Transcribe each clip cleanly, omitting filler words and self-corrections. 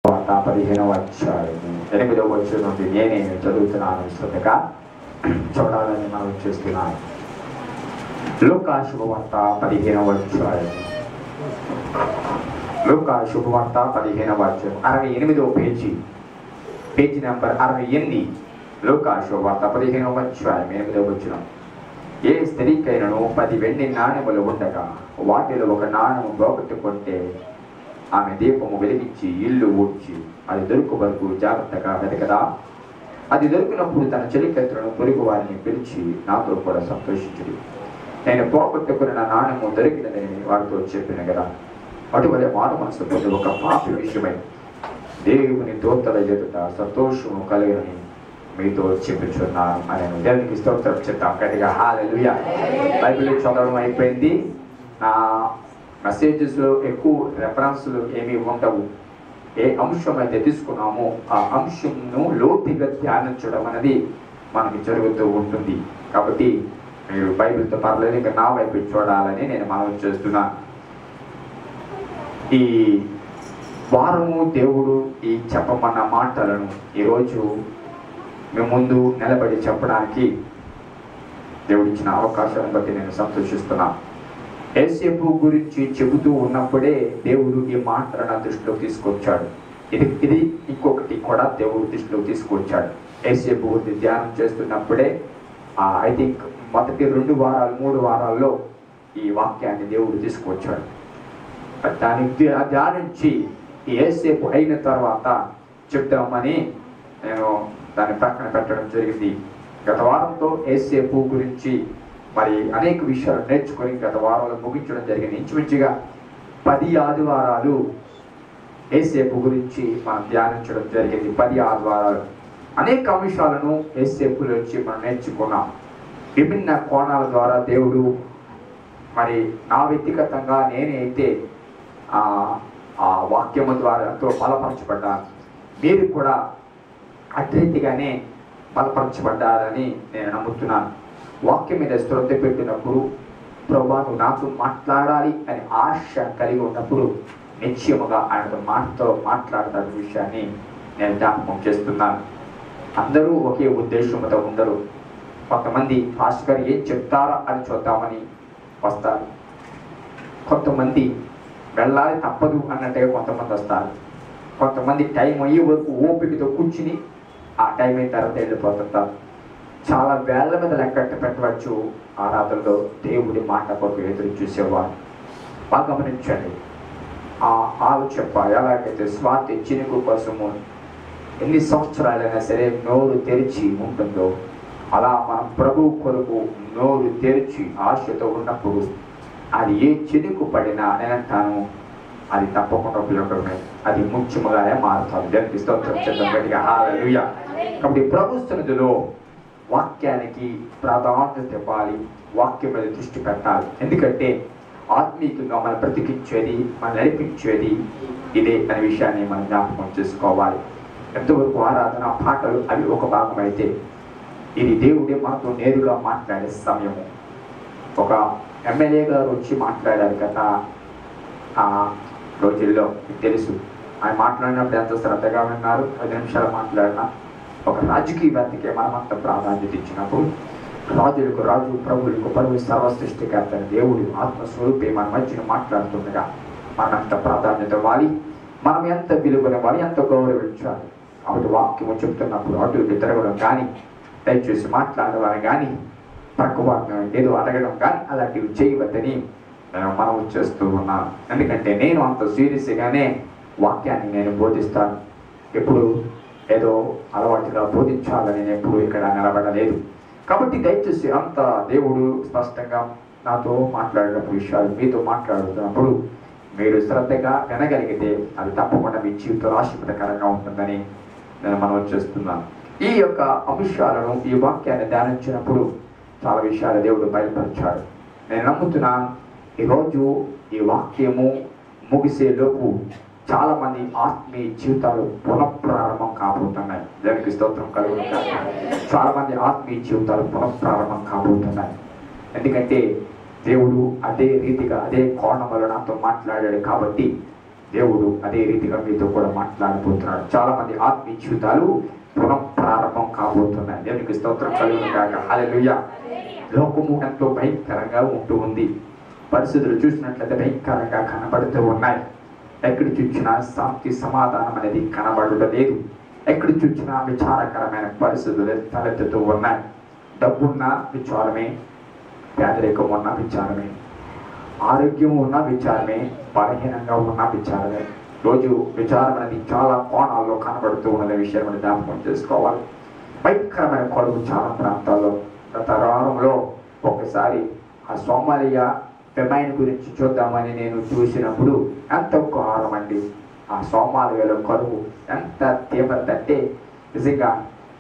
15వ అధ్యాయము 8వ వచనం నుండి నేనే చదువుతున్నాను. శ్రద్ధగా చూడాలని మనం చేస్తున్నాను. లూకా శుభవార్త 15వ అధ్యాయం. లూకా శుభవార్త 15వ అధ్యాయం 68వ పేజీ నెంబర్ 68. లూకా శుభవార్త 15వ అధ్యాయం 8వ వచనం. ఏ స్త్రీకైనను 10 వెండి నాణెములు ఉండగా వాటిలో ఒక నాణెము పోగొట్టుకుంటే ఆమె దీపము వెలిగించి ఇల్లు ఊడ్చి అది దొరుకు వరకు జాగ్రత్తగా వెతకదా? అది దొరికినప్పుడు తన చెలికత్తెలను పొరుగు వారిని పిలిచి నాతో కూడా సంతోషించుడి, నేను పోగొట్టుకున్న నా నాణ్యము దొరికినదని వారితో చెప్పిన కదా. అటువలే మారు మనసు పొంది ఒక పాపి విషయమై దేవుని దూతల ఎదుట సంతోషము కలిగినని మీతో చెప్పుచున్నాను అని. దేవునికి స్తోత్రం చెప్తాం గట్టిగా హల్లెలూయా. బైబిల్ చదవడం అయిపోయింది. నా మెసేజెస్లో ఎక్కువ రెఫరెన్స్లు ఏమీ ఉండవు. ఏ అంశం అయితే తీసుకున్నామో ఆ అంశంను లోతుగా ధ్యానించడం అనేది మనకి జరుగుతూ ఉంటుంది. కాబట్టి మీరు బైబిల్తో పర్లేదు, ఇంకా నా వైపు చూడాలని నేను మనవి చేస్తున్నాను. ఈ వారము దేవుడు ఈ చెప్పమన్న మాటలను ఈరోజు మీ ముందు నిలబడి చెప్పడానికి దేవుడిచ్చిన అవకాశాన్ని బట్టి నేను సంతోషిస్తున్నాను. యేసేపు గురించి చెబుతూ ఉన్నప్పుడే దేవుడు ఈ మాటలను దృష్టిలోకి తీసుకొచ్చాడు. ఇది ఇంకొకటి కూడా దేవుడు దృష్టిలోకి తీసుకొచ్చాడు. యేసేపు గురించి ధ్యానం చేస్తున్నప్పుడే ఐ థింక్ మొదటి 2 వారాలు 3 వారాల్లో ఈ వాక్యాన్ని దేవుడు తీసుకొచ్చాడు. దాన్ని ధ్యానించి యేసేపు అయిన తర్వాత చెప్తామని నేను దాన్ని ప్రక్కన పెట్టడం జరిగింది. గత వారంతో యేసేపు గురించి మరి అనేక విషయాలు నేర్చుకొని గత వారంలో ముగించడం జరిగింది. ఇంచుమించుగా 10 ఆదివారాలు యేసేపు గురించి మనం ధ్యానించడం జరిగింది. 10 ఆదివారాలు అనేక అంశాలను యేసేపు నుంచి మనం నేర్చుకున్నాం. విభిన్న కోణాల ద్వారా దేవుడు మరి నా వ్యక్తిగతంగా నేనైతే ఆ వాక్యము ద్వారా ఎంతో బలపరచబడ్డాను. మీరు కూడా అట్రీతిగానే బలపరచబడ్డారని నేను నమ్ముతున్నాను. వాక్యం మీద శ్రద్ధ పెట్టినప్పుడు ప్రభువా నువ్వు నాతో మాట్లాడాలి అని ఆశ కలిగి ఉన్నప్పుడు నిశ్చయముగా ఆయన మాటతో మాట్లాడతాడు విషయాన్ని నేను జ్ఞాపకం చేస్తున్నాను. అందరూ ఒకే ఉద్దేశంతో ఉండరు. కొంతమంది పాస్టర్ గారు ఏం చెప్తారా అని చూద్దామని వస్తారు. కొంతమంది వెళ్ళాలి తప్పదు అన్నట్టుగా కొంతమంది వస్తారు. కొంతమంది టైం అయ్యే వరకు ఓపికతో కూర్చుని ఆ టైం అయిన తర్వాత వెళ్ళిపోతుంటారు. చాలా వేళ్ల మీద లెక్కట్టు పెట్టవచ్చు ఆరాధనలో దేవుడి మాట కొరకు ఎదురు చూసేవారు. బాగా గమనించండి. చెప్ప ఎలాగైతే స్వాతి చినుకు కోసము ఎన్ని సంవత్సరాలైనా సరే నోరు తెరిచి ఉంటుందో అలా మనం ప్రభు కొరకు నోరు తెరిచి ఆశతో ఉన్నప్పుడు అది ఏ చినుకు పడినా నేనంటాను అది తప్పకుండా ఉపయోగమే. అది ముఖ్యముగానే మారుతుంది. దేవునికి స్తోత్రం చెప్తాం గట్టిగా హల్లెలూయా. కాబట్టి ప్రభు సన్నిధిలో వాక్యానికి ప్రాధాన్యత ఇవ్వాలి. వాక్యం మీద దృష్టి పెట్టాలి. ఎందుకంటే ఆత్మీయంగా మనం బ్రతికించేది, మనం నడిపించేది ఇదే అనే విషయాన్ని మనం జ్ఞాపకం చేసుకోవాలి. ఎంతవరకు ఆరాధన పాటలు అవి ఒక భాగం అయితే ఇది దేవుడే మనతో నేరుగా మాట్లాడే సమయము. ఒక ఎమ్మెల్యే గారు వచ్చి మాట్లాడారు కదా ఆ రోజుల్లో, మీకు తెలుసు. ఆయన మాట్లాడినప్పుడు ఎంత శ్రద్ధగా విన్నారు. 10 నిమిషాలు మాట్లాడినా. ఒక రాజకీయవేత్తకే మనమంత ప్రాధాన్యత ఇచ్చినప్పుడు రాజులకు రాజు, ప్రభువులకు ప్రభు, సర్వసృష్టికర్త దేవుడు ఆత్మస్వరూపే మన మధ్యన మాట్లాడుతుండగా మనం ఎంత ప్రాధాన్యత ఇవ్వాలి, మనం ఎంత విలువనివ్వాలి, ఎంత గౌరవించాలి. కాబట్టి వాక్యము చెప్తున్నప్పుడు అటు ఇటు తిరగడం కానీ, దయచేసి మాట్లాడేవారు కానీ, తక్కువ ఏదో అడగడం కానీ అలాంటివి చేయవద్దని నేను మనవి చేస్తూ ఉన్నాను. ఎందుకంటే నేను అంత సీరియస్గానే వాక్యాన్ని నేను బోధిస్తాను. ఎప్పుడు ఏదో అలవాటుగా బోధించాలని నేను ఎప్పుడు ఇక్కడ నిలబడలేదు. కాబట్టి దయచేసి అంత దేవుడు స్పష్టంగా నాతో మాట్లాడిన విషయాలు మీతో మాట్లాడుతున్నప్పుడు మీరు శ్రద్ధగా వినగలిగితే అది తప్పకుండా మీ జీవితంలో ఆశీర్వాదకరంగా ఉంటుందని నేను మనవి చేస్తున్నాను. ఈ యొక్క అంశాలను ఈ వాక్యాన్ని ధ్యానించినప్పుడు చాలా విషయాలు దేవుడు బయలుపరిచాడు. నేను నమ్ముతున్నాను ఈరోజు ఈ వాక్యము ముగిసేలోపు చాలా మంది ఆత్మీయ జీవితాలు పునఃప్రారంభం కాబోతున్నాయి. దానికి స్తోత్రం కలుగుతుంది. చాలా మంది ఆత్మీయ జీవితాలు పునఃప్రారంభం కాబోతున్నాయి. ఎందుకంటే దేవుడు అదే రీతిగా అదే కోణంలో నాతో మాట్లాడాడు. కాబట్టి దేవుడు అదే రీతిగా మీతో కూడా మాట్లాడబోతున్నాడు. చాలా మంది ఆత్మీయ జీవితాలు పునఃప్రారంభం కాబోతున్నాయి. దేవునికి స్తోత్రం కలుగును గాక. హల్లెలూయా. లోకము ఎంతో భయంకరంగా ఉంటూ ఉంది. పరిస్థితులు చూసినట్లయితే భయంకరంగా కనబడుతూ ఉన్నాయి. ఎక్కడి చూసినా శాంతి సమాధానం అనేది కనబడడం లేదు. ఎక్కడి చూసినా విచారకరమైన పరిస్థితులు తలెత్తుతూ ఉన్నాయి. డబ్బున్న విచారమే, పేదరికం ఉన్న విచారమే, ఆరోగ్యం ఉన్న విచారమే, బలహీనంగా ఉన్న విచారమే. రోజు విచారం అనేది చాలా కోణాల్లో కనబడుతూ ఉన్న విషయం మనం జ్ఞాపకం చేసుకోవాలి. భయంకరమైన కొడుకు చాలా ప్రాంతాల్లో గత వారంలో ఒకసారి ఆ సోమాలియా ఫెమైన్ గురించి చూద్దామని నేను చూసినప్పుడు ఎంత ఘోరం అండి. ఆ సోమాలియాలో కరువు ఎంత తీవ్రత అంటే నిజంగా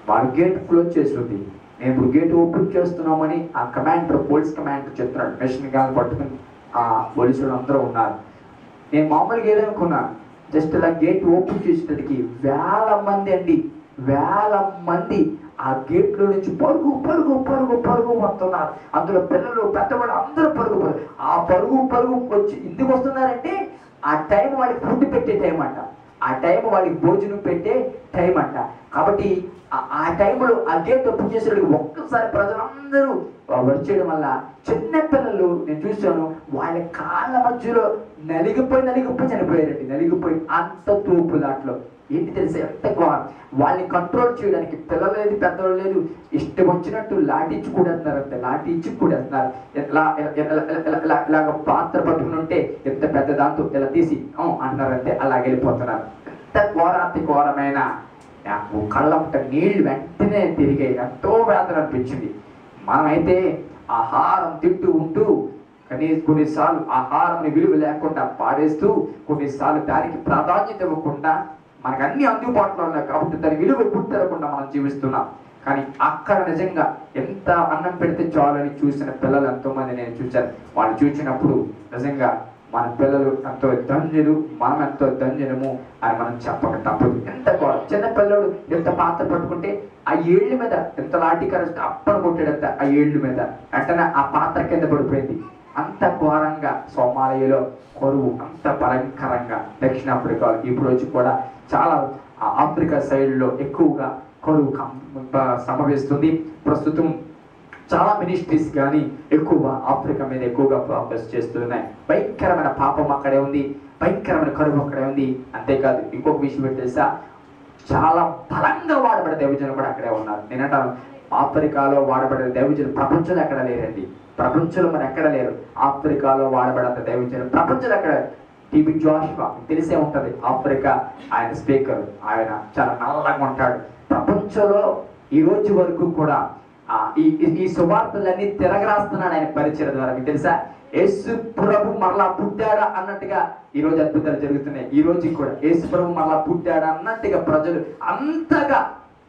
వాడు గేట్ క్లోజ్ చేస్తుంది. నేను ఇప్పుడు గేట్ ఓపెన్ చేస్తున్నామని ఆ కమాండర్, పోలీస్ కమాండర్ చెప్తున్నాడు. మెషిన్ గాన్ పట్టుకుని ఆ పోలీసులు అందరూ ఉన్నారు. నేను మామూలుగా ఏదనుకున్నాను, జస్ట్ ఇలా గేట్ ఓపెన్ చేసేటప్పటికి వేల మంది అండి, వేల మంది ఆ గేట్లో నుంచి పరుగు పరుగు పరుగు పరుగు వస్తున్నారు. అందులో పిల్లలు, పెద్దవాళ్ళు అందరూ పరుగు పరుగు. ఆ పరుగు పరుగు వచ్చి ఎందుకు వస్తున్నారంటే ఆ టైం వాళ్ళకి ఫుడ్ పెట్టే టైం అంట, ఆ టైం వాళ్ళకి భోజనం పెట్టే టైం అంట. కాబట్టి ఆ టైంలో ఆ గేట్ ఓపెన్ చేసేటికి ఒక్కసారి ప్రజలందరూ వచ్చేయడం వల్ల చిన్న పిల్లలు నేను చూశాను, వాళ్ళ కాళ్ళ మధ్యలో నలిగిపోయి చనిపోయారండి. నలిగిపోయి అంత తోపులాట్లో. ఏంటి తెలిసే ఎంత ఘోరం. వాళ్ళని కంట్రోల్ చేయడానికి పిల్లలు లేదు, పెద్దవాళ్ళు లేదు, ఇష్టం వచ్చినట్టు లాఠీ ఇచ్చి కూడేస్తున్నారు. అంతే లాఠీ ఇచ్చి కూడేస్తున్నారు. ఇలాగ పాత్ర పట్టుకుని ఉంటే ఎంత పెద్ద దాంతో ఇలా తీసి అంటున్నారంటే అలాగ వెళ్ళిపోతున్నారు. ఎంత ఘోరాతి ఘోరమైన నాకు కళ్ళంట నీళ్లు వెంటనే తిరిగాయి. ఎంతో వేదన అనిపించింది. మనమైతే ఆహారం తింటూ ఉంటూ కొన్నిసార్లు ఆహారం విలువ లేకుండా పాడేస్తూ, కొన్నిసార్లు దానికి ప్రాధాన్యత ఇవ్వకుండా, మనకు అన్ని అందుబాటులో ఉన్నాయి కాబట్టి దాని విలువ గుర్తిరకుండా మనం జీవిస్తున్నాం. కానీ అక్కడ నిజంగా ఎంత అన్నం పెడితే చాలని చూసిన పిల్లలు ఎంతోమంది నేను చూశాను. వాళ్ళు చూసినప్పుడు నిజంగా మన పిల్లలు ఎంతో ధన్యులు, మనం ఎంతో ధన్యులము అని మనం చెప్పక తప్పదు. ఎంత చిన్న పిల్లడు ఎంత పాత్ర పట్టుకుంటే ఆ ఏళ్ళ మీద ఎంత లాఠీ కరెస్ట్ అప్పని కొట్టాడంత ఆ ఏళ్ళ మీద వెంటనే ఆ పాత్ర కింద పడిపోయింది. అంత ఘోరంగా సోమాలియాలో కరువు, అంత భయంకరంగా. దక్షిణాఫ్రికాలో ఇప్పుడు వచ్చి కూడా చాలా ఆఫ్రికా సైడ్లో ఎక్కువగా కరువు సంభవిస్తుంది. ప్రస్తుతం చాలా మినిస్ట్రీస్ కానీ ఎక్కువ ఆఫ్రికా మీద ఎక్కువగా ఫోకస్ చేస్తున్నాయి. భయంకరమైన పాపం అక్కడే ఉంది, భయంకరమైన కరువు అక్కడే ఉంది. అంతేకాదు ఇంకొక విషయం పెట్టేసా, చాలా బలంగా వాడబడే దైవజనులు కూడా అక్కడే ఉన్నారు. నేనంటాను ఆఫ్రికాలో వాడబడే దైవజనులు ప్రపంచంలో ఎక్కడ లేరండి. ప్రపంచంలో మరి ఎక్కడ లేరు. ఆఫ్రికాలో వాడబడే దైవజనులు ప్రపంచంలో ఎక్కడ. టీబీ జోషువా తెలిసే ఉంటుంది, ఆఫ్రికా ఆయన స్పీకర్. ఆయన చాలా నల్లగా ఉంటాడు. ప్రపంచంలో ఈ రోజు వరకు కూడా ఈ సువార్తలన్నీ తిరగరాస్తున్నాడు ఆయన పరిచయం ద్వారా. మీకు తెలుసా, యేసు ప్రభు మరలా పుట్టాడా అన్నట్టుగా ఈ రోజు అద్భుతాలు జరుగుతున్నాయి. ఈ రోజు కూడా యేసు ప్రభు మరలా పుట్టాడా అన్నట్టుగా ప్రజలు అంతగా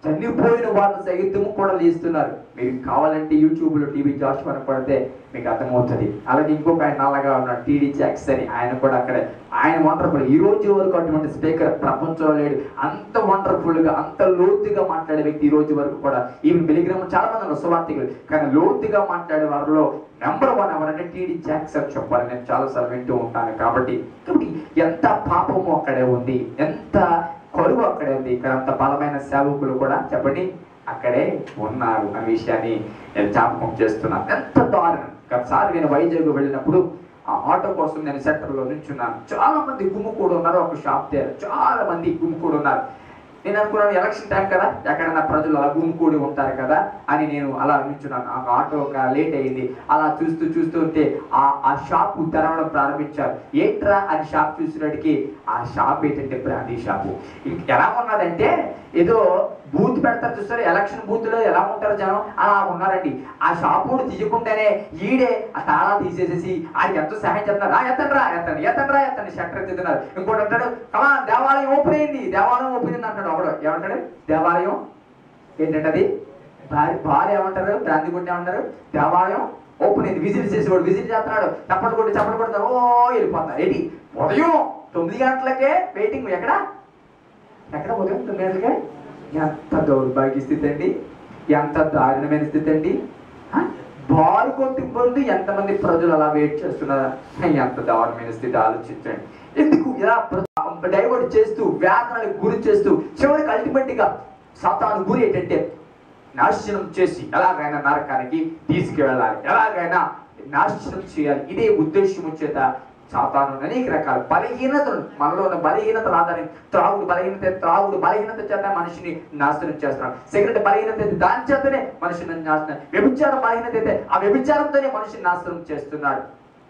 చనిపోయిన వాళ్ళు సైతము కూడా లేస్తున్నారు. మీరు కావాలంటే యూట్యూబ్లో టీబీ జాషువా అని పడితే మీకు అర్థమవుతుంది. అలాగే ఇంకొక ఆయన నల్లగా ఉన్నాడు, టీడీ జాక్స్ అని, ఆయన కూడా అక్కడే. ఆయన వండర్ఫుల్. ఈ రోజు వరకు అటువంటి స్పీకర్ ప్రపంచంలో లేడు. అంత వండర్ఫుల్గా, అంత లోతుగా మాట్లాడే వ్యక్తి ఈ రోజు వరకు కూడా. ఈవెన్ బిలిగ్రామ్ చాలా మంది ఉన్నారు సువార్థికులు, కానీ లోతుగా మాట్లాడే వారిలో నెంబర్ 1 ఎవరంటే టీడీ జాక్స్ అని చెప్పాలి. నేను చాలాసార్లు వింటూ ఉంటాను. కాబట్టి ఎంత పాపము అక్కడే ఉంది, ఎంత కరువు అక్కడే ఉంది. ఇక్కడ అంత బలమైన సేవకులు కూడా చెప్పండి అక్కడే ఉన్నారు అనే విషయాన్ని నేను జ్ఞాపకం చేస్తున్నాను. ఎంత దారుణం. ఒకసారి నేను వైజాగ్ వెళ్ళినప్పుడు ఆ ఆటో కోసం నేను సెంటర్లో నుంచున్నాను. చాలా మంది గుమ్ముకూడు ఉన్నారు. ఒక షాప్ దగ్గర చాలా మంది గుమ్ముకూడు ఉన్నారు. నేను అనుకున్నాను ఎలక్షన్ టైం కదా, ఎక్కడైనా ప్రజలు అలా గుమ్ముకూడి ఉంటారు కదా అని నేను అలా నుంచున్నాను. ఆ ఆటో లేట్ అయ్యింది. అలా చూస్తూ ఉంటే ఆ షాపు తెరవడం ప్రారంభించారు. ఏంట్రా అని షాప్ చూసినడికి ఆ షాప్ ఏంటంటే బ్రాందీ షాపు. ఎలా ఉన్నదంటే ఏదో బూత్ పెడతారు చూస్తారు, ఎలక్షన్ బూత్ లో ఎలా ఉంటారు జనం అలా ఉన్నారండి. ఆ షాపు తీయకుండానే ఈడే ఆ తాళా తీసేసేసి ఆడికి ఎంతో సహాయం చేస్తున్నారు. ఎత్తండి షట్టర్ ఎత్తుతున్నారు. ఇంకోటి అంటాడు కమా దేవాలయం ఓపెన్ అయింది అంటాడు. ఒకడు ఏమంటాడు దేవాలయం ఏంటంటే అది భార్య ఏమంటారు, బ్రాంతి గుండె ఏమంటారు, దేవాలయం ఓపెన్ అయింది. విజిల్ చేసేవాడు విజిల్ చేస్తున్నాడు, చప్పట్లు కొడతారు. వెళ్ళిపోతారు. ఏంటి ఉదయం 9 గంటలకే వెయిటింగ్. ఎక్కడ ఉదయం 9 గంటలకే? ఎంత దౌర్భాగ్య స్థితి అండి, ఎంత దారుణమైన స్థితి అండి. బాల్ కొట్టుకుంటూ ఎంతమంది ప్రజలు అలా వెయిట్ చేస్తున్నారా? ఎంత దారుణమైన స్థితి ఆలోచించండి. ఎందుకు ఇలా డైవర్ట్ చేస్తూ వేదనలకు గురి చేస్తూ చివరికి అల్టిమేట్గా సాతాను గురి ఏంటంటే నాశనం చేసి ఎలాగైనా నరకానికి తీసుకువెళ్ళాలి, ఎలాగైనా నాశనం చేయాలి. ఇదే ఉద్దేశం చేత సాతాను అనేక రకాల బలహీనతలు, మనలో ఉన్న బలహీనతలు ఆధారం త్రాగుడు బలహీనత చేత మనిషిని నాశనం చేస్తున్నాడు. సిగరెట్ బలహీనత అయితే దాని చేతనే మనిషిని నాశనం, వ్యభిచారం బలహీనత అయితే ఆ వ్యభిచారంతోనే మనిషిని నాశనం చేస్తున్నాడు.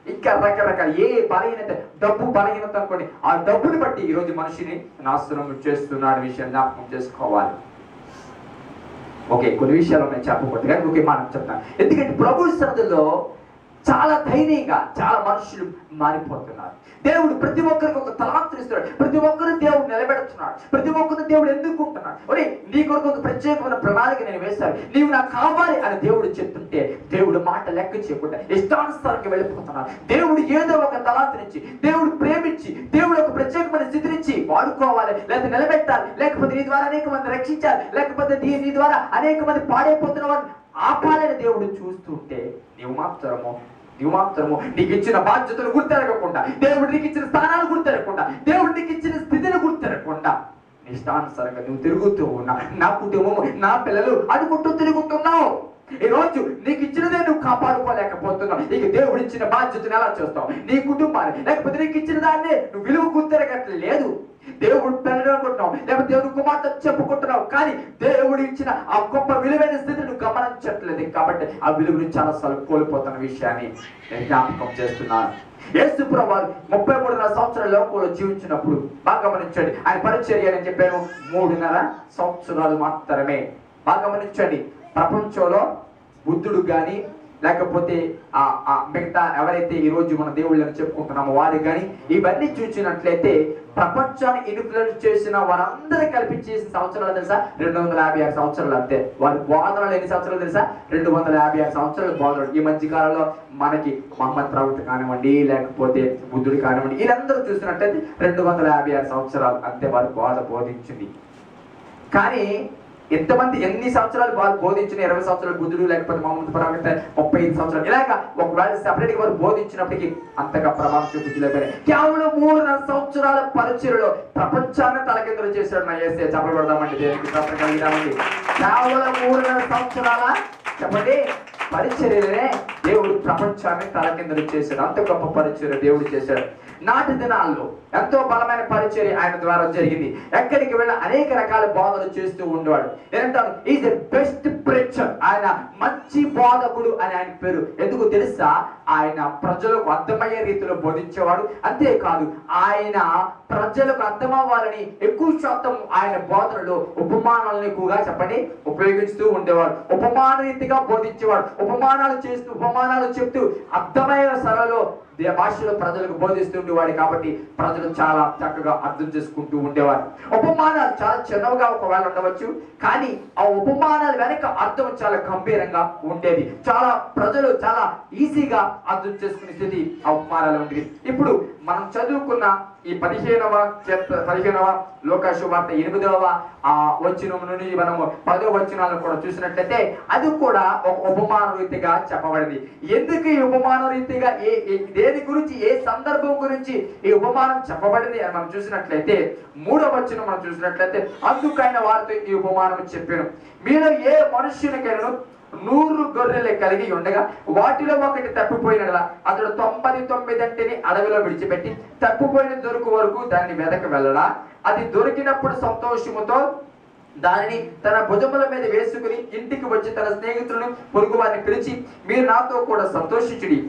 ఇంకా రకరకాల ఏ బలహీనత, డబ్బు బలహీనత అనుకోండి, ఆ డబ్బుని బట్టి ఈరోజు మనిషిని నాశనం చేస్తున్నాడు. విషయం జ్ఞాపకం చేసుకోవాలి. ఓకే, కొన్ని విషయాలు నేను చెప్పకూడదు కానీ ఒకే మాట చెప్తాను. ఎందుకంటే ప్రభు సన్నిధిలో చాలా ధైర్యంగా చాలా మనుషులు మారిపోతున్నారు. దేవుడు ప్రతి ఒక్కరికి ఒక తలాంతులు ఇస్తున్నాడు. ప్రతి ఒక్కరిని దేవుడు నిలబెడుతున్నాడు. ప్రతి ఒక్కరిని దేవుడు ఎందుకుంటున్నాడు. ఒరే, నీ కొరకు ఒక ప్రత్యేకమైన ప్రణాళిక నేను వేశాను, నీవు నాకు కావాలి అని దేవుడు చెప్తుంటే దేవుడు మాట లెక్క చేయకుండా ఇష్టానుసారంగా వెళ్ళిపోతున్నాడు. దేవుడు ఏదో ఒక తలాంతునిచ్చి, దేవుడు ప్రేమించి, దేవుడు ఒక ప్రత్యేకమైన స్థితినిచ్చి వాడుకోవాలి, లేకపోతే నిలబెట్టాలి, లేకపోతే నీ ద్వారా అనేక మంది రక్షించాలి, లేకపోతే నీ ద్వారా అనేక మంది పాడైపోతున్న వారిని ఆపాలని దేవుడు చూస్తుంటే నీవు మాత్రము నీకు ఇచ్చిన బాధ్యతలు గుర్తెరగకుండా, దేవుడు నీకు ఇచ్చిన స్థానాలు గుర్తెరగకుండా, దేవుడు నీకు ఇచ్చిన స్థితిని గుర్తెరగకుండా ఇష్టానుసారంగా నువ్వు తిరుగుతూ ఉన్నా, నా కుటుంబం నా పిల్లలు అనుకుంటూ తిరుగుతున్నావు. ఈ రోజు నీకు ఇచ్చినదే నువ్వు కాపాడుకోలేకపోతున్నావు. నీకు దేవుడు ఇచ్చిన బాధ్యతను ఎలా చేస్తావు? నీ కుటుంబాన్ని, లేకపోతే నీకు ఇచ్చిన దాన్ని నువ్వు విలువ గుర్తెరగట్లేదు. దేవుడు పిల్లలు అనుకుంటున్నావు, లేకపోతే దేవుడు కుమార్తె చెప్పుకుంటున్నావు, కానీ దేవుడు ఇచ్చిన ఆ గొప్ప విలువైన స్థితిని నువ్వు గమనించట్లేదు. కాబట్టి ఆ విలువను చాలాసార్లు కోల్పోతున్న విషయాన్ని నేను జ్ఞాపకం చేస్తున్నాను. యేసు ప్రభువు 33.5 సంవత్సరాల లోకంలో జీవించినప్పుడు బాగా గమనించండి, ఆయన పరిచర్య అని చెప్పాను 3.5 సంవత్సరాలు మాత్రమే. బాగా గమనించండి, ప్రపంచంలో బుద్ధుడు కానీ లేకపోతే మిగతా ఎవరైతే ఈ రోజు మన దేవుళ్ళని చెప్పుకుంటున్నామో వారు కానీ ఇవన్నీ చూసినట్లయితే ప్రపంచాన్ని ఇన్ఫ్లుయెన్స్ చేసిన వారందరూ కలిపి చేసిన సంవత్సరాలు తెలుసా? 256 సంవత్సరాలు అంతే. వారి బోధనలు ఎన్ని సంవత్సరాలు తెలుసా? 256 సంవత్సరాలు బోధనలు. ఈ మధ్య కాలంలో మనకి మహమ్మద్ ప్రవక్త కానివ్వండి, లేకపోతే బుద్ధుడు కానివ్వండి, వీళ్ళందరూ చూసినట్లయితే 256 సంవత్సరాలు అంతే వారి బోధించింది. కానీ ఎంతమంది ఎన్ని సంవత్సరాలు వారు బోధించిన, 20 సంవత్సరాలు బుద్ధుడు లేకపోతే మహమ్మద్ ప్రవక్త 35 సంవత్సరాలు, ఇలాగా ఒకవేళ సెపరేట్గా వారు బోధించినప్పటికీ అంతగా ప్రభావం చూపించలేకపోయినా కేవలం 3.5 సంవత్సరాల పరిచర్యలో ప్రపంచాన్ని తలకిందులు చేశాడు. నా యేసయ్య చెప్పబడదామండి, దేవునికి స్తోత్రం కలిగినామండి. కేవలం 3.5 సంవత్సరాల చెప్పండి పరిచర్యలనే దేవుడు ప్రపంచాన్ని తలకిందులు చేశాడు. అంత గొప్ప పరిచర్య దేవుడు చేశాడు. నాటి దినాల్లో ఎంతో బలమైన పరిచర్య ఆయన ద్వారా జరిగింది. ఎక్కడికి వెళ్ళి అనేక రకాల బోధనలు చేస్తూ ఉండేవాడు. ఏంటంటారు? Is a best preacher. ఆయన మంచి బోధకుడు అని ఆయన పేరు. ఎందుకు తెలుసా? ఆయన ప్రజలకు అర్థమయ్యే రీతిలో బోధించేవాడు. అంతేకాదు, ఆయన ప్రజలకు అర్థమవ్వాలని ఎక్కువ శాతం ఆయన బోధనలో ఉపమానాలను ఎక్కువగా చెప్పండి ఉపయోగిస్తూ ఉండేవాడు. ఉపమాన రీతిగా బోధించేవాడు. ఉపమానాలు చేస్తూ ఉపమానాలు చెప్తూ అర్థమయ్యే సరళలో భాషలో ప్రజలకు బోధిస్తుండేవాడు. కాబట్టి ప్రజలు చాలా చక్కగా అర్థం చేసుకుంటూ ఉండేవారు. ఉపమానాలు చాలా చిన్నవిగా ఒకవేళ ఉండవచ్చు, కానీ ఆ ఉపమానాలు వెనక అర్థం చాలా గంభీరంగా ఉండేది. చాలా ప్రజలు చాలా ఈజీగా అర్థం చేసుకునే స్థితి ఆ ఉపమానాలు ఉండేది. ఇప్పుడు మనం చదువుకున్న ఈ 15వ లోకాసు వార్త 8వ వచనం నుండి మనము 10వ వచనాలను కూడా చూసినట్లయితే అది కూడా ఒక ఉపమాన రీతిగా చెప్పబడింది. ఎందుకు ఈ ఉపమాన రీతిగా దేని గురించి, ఏ సందర్భం గురించి ఈ ఉపమానం చెప్పబడింది అని మనం చూసినట్లయితే 3వ వచనం మనం చూసినట్లయితే అందుకైన వారితో ఈ ఉపమానం చెప్పాను, మీలో ఏ మనుష్యునికైనా 100 గొర్రెలు కలిగి ఉండగా వాటిలో ఒకటి తప్పిపోయినలా అతడు 99 అడవిలో విడిచిపెట్టి తప్పిపోయిన దొరుకు వరకు దాన్ని వెదక వెళ్ళడా? అది దొరికినప్పుడు సంతోషముతో దానిని తన భుజముల మీద వేసుకుని ఇంటికి వచ్చి తన స్నేహితులను పొరుగు వారిని పిలిచి, మీరు నాతో కూడా సంతోషించుడి,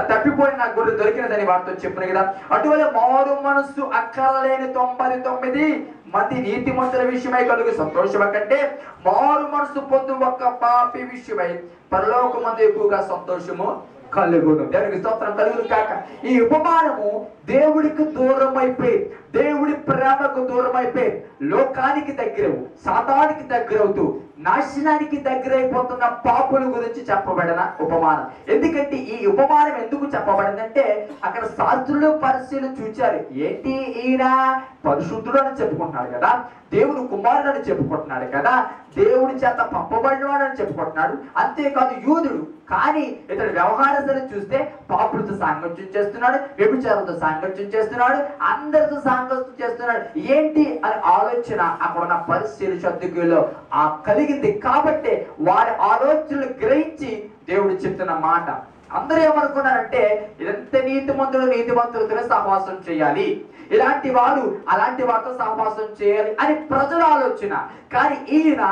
తప్పిపోయిన గొర్రె దొరికినదని వారితో చెప్పిన కదా. అటువల్ల మారు మనస్సు అక్కరలేని 99 మంది నీతిమంతుల విషయమై కలుగు సంతోషం కంటే మారు మనస్సు పొందు ఒక్క పాపి విషయమై పరలోకమందు ఎక్కువగా సంతోషము కలుగును. దేవునికి స్తోత్రం కలుగును కాక. ఈ ఉపమానము దేవుడికి దూరం అయిపోయి దేవుడి ప్రేమకు దూరం అయిపోయి లోకానికి దగ్గరవు, సాతానికి దగ్గరవుతూ నాశనానికి దగ్గరైపోతున్న పాపుల గురించి చెప్పబడిన ఉపమానం. ఎందుకంటే ఈ ఉపమానం ఎందుకు చెప్పబడిందంటే అక్కడ శాస్త్రులు పరిశీలన చూచారు. ఏంటి ఈయన పరిశుద్ధుడు అని చెప్పుకుంటున్నాడు కదా, దేవుడు కుమారుడు అని చెప్పుకుంటున్నాడు కదా, దేవుడి చేత పంపబడినవాడు అని చెప్పుకుంటున్నాడు, అంతేకాదు యూదుడు. కానీ ఇతడు వ్యవహారశైలి చూస్తే పాపులతో సాంగత్యం చేస్తున్నాడు, వ్యభిచారంతో సాంగత్యం చేస్తున్నాడు, అందరితో సాంగత్యం చేస్తున్నాడు. ఏంటి అని ఆలోచన అక్కడ ఉన్న పరిశీలన సద్దుకుల్లో కలిగింది. కాబట్టి వారి ఆలోచనలు గ్రహించి దేవుడు చెప్తున్న మాట. అందరూ ఏమనుకున్నారంటే ఎంత నీతిమంతులతో సహవాసం చేయాలి, ఇలాంటి వాడు అలాంటి వారితో సహవాసం చేయాలి అని ప్రజల ఆలోచన. కానీ ఈయన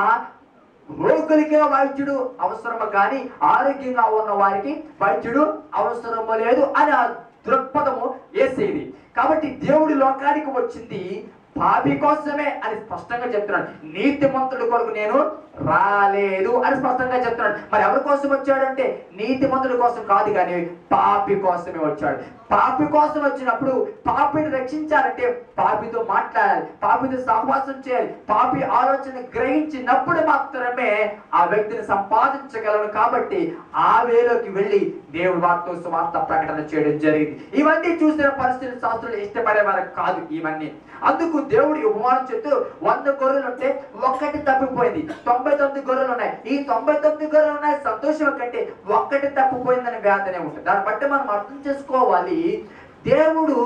రోగులకే వైద్యుడు అవసరము కానీ ఆరోగ్యంగా ఉన్న వారికి వైద్యుడు అవసరము లేదు అని ఆ దృక్పథము వేసేది. కాబట్టి దేవుడి లోకానికి వచ్చింది పాపి కోసమే అని స్పష్టంగా చెప్తున్నాడు. నీతిమంతుడి కొరకు నేను రాలేదు అని స్పష్టంగా చెప్తున్నాడు. మరి ఎవరి కోసం వచ్చాడంటే నీతిమంతుడి కోసం కాదు, కానీ పాపి కోసమే వచ్చాడు. పాపి కోసం వచ్చినప్పుడు పాపిని రక్షించాలంటే పాపితో మాట్లాడాలి, పాపితో సహవాసం చేయాలి, పాపి ఆలోచన గ్రహించినప్పుడు మాత్రమే ఆ వ్యక్తిని సంపాదించగలను. కాబట్టి ఆ వేలోకి వెళ్ళి దేవుడి వార్త సువార్త ప్రకటన చేయడం జరిగింది. ఇవన్నీ చూసిన పరిస్థితులు శాస్త్రులు ఇష్టపడేవారు కాదు ఇవన్నీ. అందుకు దేవుడి ఉపమానం చెప్తూ 100 గొర్రెలు ఉంటే ఒక్కటి తప్పిపోయింది, 99 గొర్రెలు ఉన్నాయి. ఈ 99 గొర్రెలు ఉన్నాయి సంతోషం కంటే ఒక్కటి తప్పిపోయిందని వేదనే ఉంటుంది. దాన్ని బట్టి మనం అర్థం చేసుకోవాలి, దేవుడు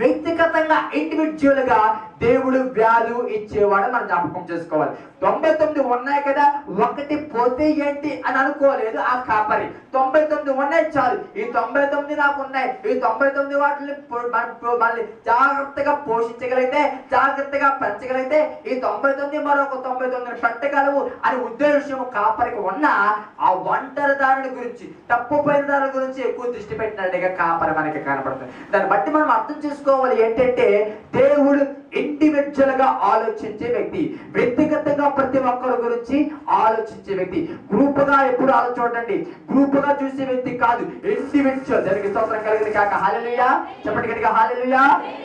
వ్యక్తిగతంగా ఇండివిజువల్ గా దేవుడు వాల్యూ ఇచ్చేవాడు మనం జ్ఞాపకం చేసుకోవాలి. 99 ఉన్నాయి కదా, ఒకటి పోతే ఏంటి అని అనుకోలేదు ఆ కాపరి. 99 ఉన్నాయి చాలు, ఈ 99 నాకు ఉన్నాయి, ఈ 99 వాటిని మళ్ళీ జాగ్రత్తగా పోషించగలిగితే, జాగ్రత్తగా పెంచగలిగితే ఈ 99 మరొక 99 పెట్టగలవు అని ఉద్దేశం కాపరికి ఉన్న ఆ ఒంటరి దారుల గురించి, తప్పుపోయిన దారుల గురించి ఎక్కువ దృష్టి పెట్టినట్టుగా కాపరి మనకి కనపడుతుంది. దాన్ని బట్టి మనం అర్థం చేసుకోవాలి ఏంటంటే దేవుడు ఇండివిజువల్ గా ఆలోచించే వ్యక్తి, వ్యక్తిగతంగా ప్రతి ఒక్కరి గురించి ఆలోచించే వ్యక్తి. గ్రూప్ గా ఎప్పుడు ఆలోచించండి, గ్రూప్ గా చూసే వ్యక్తి కాదు, ఇండివిజువల్. దానికి స్తోత్రం కలిగింది కాక హల్లెలూయా, చెప్పండి గట్టిగా హల్లెలూయా,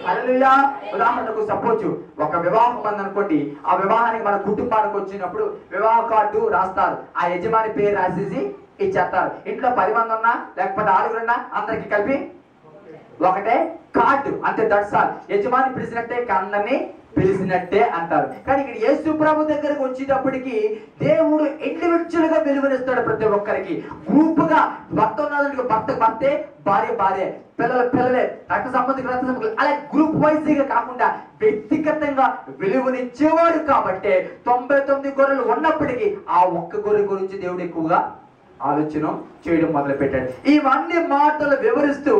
హల్లెలూయా. ఉదాహరణకు సపోజ్ ఒక వివాహం ఉంది అనుకోండి, ఆ వివాహానికి మన కుటుంబానికి వచ్చినప్పుడు వివాహ కార్డు రాస్తారు, ఆ యజమాని పేరు రాసేసి ఇచ్చేస్తారు. ఇంట్లో 10 మంది ఉన్నా లేకపోతే 6 ఉన్నా అందరికి కలిపి ఒకటే కార్డు, అంతే, దట్సాల్. యజమాని పిలిచినట్టే అందరినీ పిలిచినట్టే అంటారు. కానీ ఇక్కడ యేసు ప్రభు దగ్గరకు వచ్చేటప్పటికి దేవుడు ఇండివిజువల్ గా వెలువనిస్తాడు ప్రతి ఒక్కరికి. గ్రూప్ గా భర్త ఉన్నదానికి భర్తే, భార్య పిల్లలే, రక్త సంబంధికులు అలా గ్రూప్ వైజ్ గా కాకుండా వ్యక్తిగతంగా వెలువనిచ్చేవాడు. కాబట్టి 99 గొర్రెలు ఉన్నప్పటికీ ఆ ఒక్క గొర్రె గురించి దేవుడు ఎక్కువగా ఆలోచన చేయడం మొదలు పెట్టాడు. ఇవన్నీ మాటలు వివరిస్తూ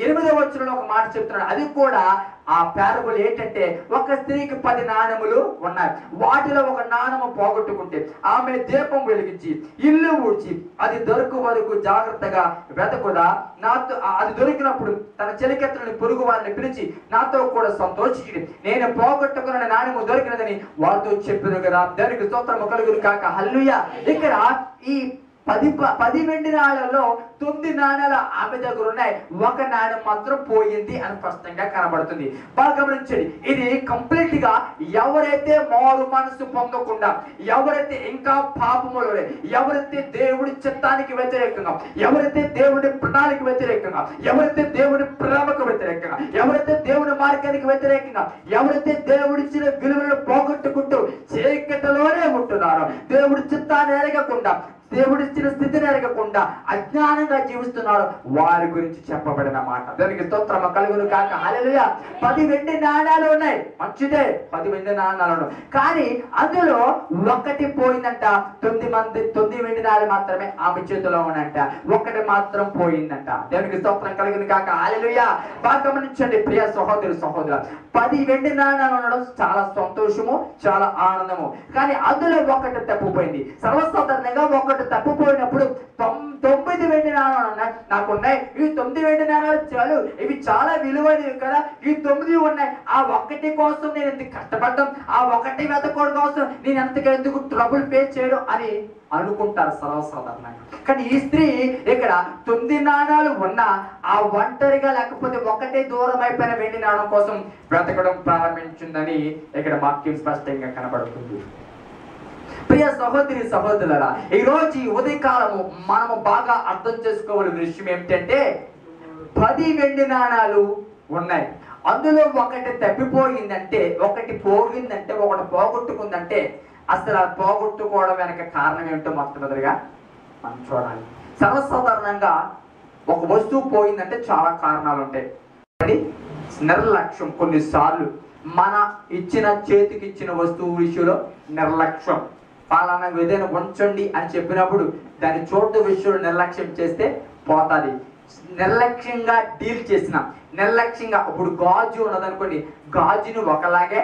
8వ వచనంలో ఒక మాట చెప్తున్నాడు. అది కూడా ఆ పారబుల్ ఏంటంటే, ఒక స్త్రీకి 10 నాణెములు ఉన్నాయి, వాటిలో ఒక నాణెము పోగొట్టుకుంటే ఆమె దీపం వెలిగించి ఇల్లు ఊడ్చి అది దొరకు వరకు జాగ్రత్తగా వెతకుదా, నాతో అది దొరికినప్పుడు తన చెలికెత్తలని పొరుగు వారిని పిలిచి నాతో కూడా సంతోషించి నేను పోగొట్టుకున్న నాణెము దొరికినదని వారితో చెప్పిన కదా. దానికి స్తోత్రము కలుగును కాక హల్లెలూయా. ఇక్కడ ఈ 10 వెండి నాణాలలో 9 నాణాలు ఆమె దగ్గర ఉన్నాయి, ఒక నాణ్యం మాత్రం పోయింది అని స్పష్టంగా కనబడుతుంది. బాగా గమనించండి, ఇది కంప్లీట్ గా ఎవరైతే మారు మనసు పొందకుండా, ఎవరైతే ఇంకా పాపములో, ఎవరైతే దేవుడి చిత్తానికి వ్యతిరేకంగా, ఎవరైతే దేవుడి ప్రణాళిక వ్యతిరేకంగా, ఎవరైతే దేవుడి ప్రేమకు వ్యతిరేకంగా, ఎవరైతే దేవుడి మార్గానికి వ్యతిరేకంగా, ఎవరైతే దేవుడిచ్చిన విలువలను పోగొట్టుకుంటూ చీకటిలోనే ఉంటున్నారో, దేవుడి చిత్తాన్ని ఎరగకుండా, దేవుడిచ్చిన స్థితిని ఎరగకుండా అజ్ఞానంగా జీవిస్తున్నారు, వారి గురించి చెప్పబడిన మాట. దానికి స్తోత్రము కలుగును కాక హల్లెలూయా. 10 వెండి నాణాలు ఉన్నాయి, మంచిదే, 10 వెండి నాణాలు ఉన్నాయి. కానీ అందులో ఒకటి పోయిందంట. 9 వెండి నాణాలు మాత్రమే ఆమె చేతిలో ఉన్నంట, ఒకటి మాత్రం పోయిందంట. దేవునికి స్తోత్రం కలుగును కాక హల్లెలూయా. బాగా గమనించండి ప్రియ సహోదరు 10 వెండి నాణాలు ఉండడం చాలా సంతోషము, చాలా ఆనందము. కానీ అందులో ఒకటి తప్పిపోయింది. సర్వసాధారణంగా ఒకటి ఒకటి తప్పిపోయినప్పుడు 9 వెండి నాణాలు నాకున్నాయి, ఇవి 9 వెండి నాణాలు చాలు, ఇవి చాలా విలువైనవి కదా, ఇవి 9 ఉన్నాయి, ఆ ఒక్కటి కోసం నేను ఎందుకు కష్టపడడం, ఆ ఒక్కటి వెతకోవడం కోసం నేను ఎందుకు ట్రబుల్ పే చేయడం అని అనుకుంటారు సర్వసాధారణంగా. కానీ ఈ స్త్రీ ఇక్కడ 9 నాణాలు ఉన్నా ఆ ఒంటరిగా లేకపోతే ఒకటే దూరం అయిపోయిన వెండి నాణం కోసం బ్రతకడం ప్రారంభించిందని ఇక్కడ వాక్యం స్పష్టంగా కనబడుతుంది. ప్రియ సహోదరి సహోదరులారా, ఈ రోజు ఈ ఉదయకాలము మనము బాగా అర్థం చేసుకోవాల్సిన విషయం ఏమిటంటే 10 వెండి నాణాలు ఉన్నాయి, అందులో ఒకటి తప్పిపోయిందంటే, ఒకటి పోగిందంటే, ఒకటి పోగొట్టుకుందంటే అసలు అది పోగొట్టుకోవడం వెనక కారణం ఏమిటో మొట్టమొదటిగా మనం చూడాలి. సర్వసాధారణంగా ఒక వస్తువు పోయిందంటే చాలా కారణాలు ఉంటాయి. నిర్లక్ష్యం, కొన్నిసార్లు మన చేతికి ఇచ్చిన వస్తువు విషయంలో నిర్లక్ష్యం, పాలన ఏదైనా ఉంచండి అని చెప్పినప్పుడు దాని చోటు విషయంలో నిర్లక్ష్యం చేస్తే పోతుంది. నిర్లక్ష్యంగా డీల్ చేసిన, నిర్లక్ష్యంగా ఇప్పుడు గాజు ఉన్నదనుకోండి, గాజుని ఒకలాగే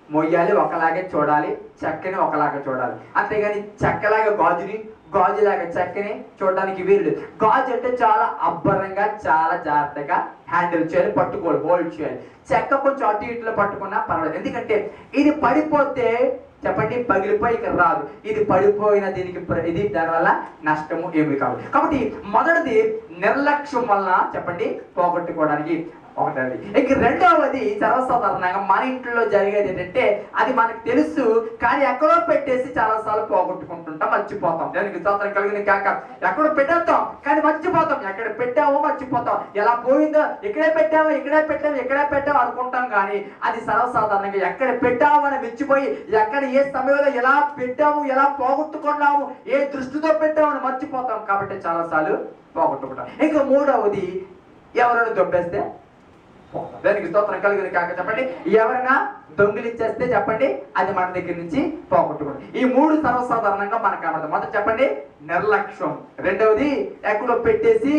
మొయ్యాలి, ఒకలాగే చూడాలి, చెక్కని ఒకలాగా చూడాలి, అంతేగాని చెక్కలాగా గాజుని, గాజులాగా చెక్కని చూడడానికి వీలు. గాజు అంటే చాలా అబ్బరంగా చాలా జాగ్రత్తగా హ్యాండిల్ చేయాలి, పట్టుకోవాలి, హోల్డ్ చేయాలి. చెక్క కొంచెం అటు ఇటులో పట్టుకున్నా పర్వాలేదు, ఎందుకంటే ఇది పడిపోతే చెప్పండి పగిలిపోయి ఇక్కడ రాదు, ఇది పడిపోయిన దీనికి ఇది దానివల్ల నష్టము ఏమి కాదు. కాబట్టి మొదటిది నిర్లక్ష్యం వల్ల చెప్పండి పోగొట్టుకోవడానికి ఒకటది. ఇక రెండవది సర్వసాధారణంగా మన ఇంట్లో జరిగేది ఏంటంటే అది మనకు తెలుసు కానీ ఎక్కడో పెట్టేసి చాలాసార్లు పోగొట్టుకుంటుంటాం, మర్చిపోతాం. దానికి స్తోత్రం కలిగిన కాక ఎక్కడో పెట్టేస్తాం కానీ మర్చిపోతాం, ఎక్కడ పెట్టామో మర్చిపోతాం, ఎలా పోయిందో ఇక్కడే పెట్టాము ఇక్కడే పెట్టాము అనుకుంటాం కానీ అది సర్వసాధారణంగా ఎక్కడ పెట్టాము అని మెచ్చిపోయి ఎక్కడ ఏ సమయంలో ఎలా పెట్టాము, ఎలా పోగొట్టుకున్నాము, ఏ దృష్టితో పెట్టామని మర్చిపోతాం. కాబట్టి చాలాసార్లు పోగొట్టుకుంటాం. ఇంకా మూడవది ఎవరైనా దొబ్బేస్తే, దానికి స్తోత్రం కలిగిన కాక చెప్పండి, ఎవరైనా దొంగిలించేస్తే చెప్పండి అది మన దగ్గర నుంచి పోగొట్టుకోండి. ఈ మూడు సర్వసాధారణంగా మనకు కనబడతాం. మొదటి చెప్పండి నిర్లక్ష్యం, రెండవది ఎక్కడో పెట్టేసి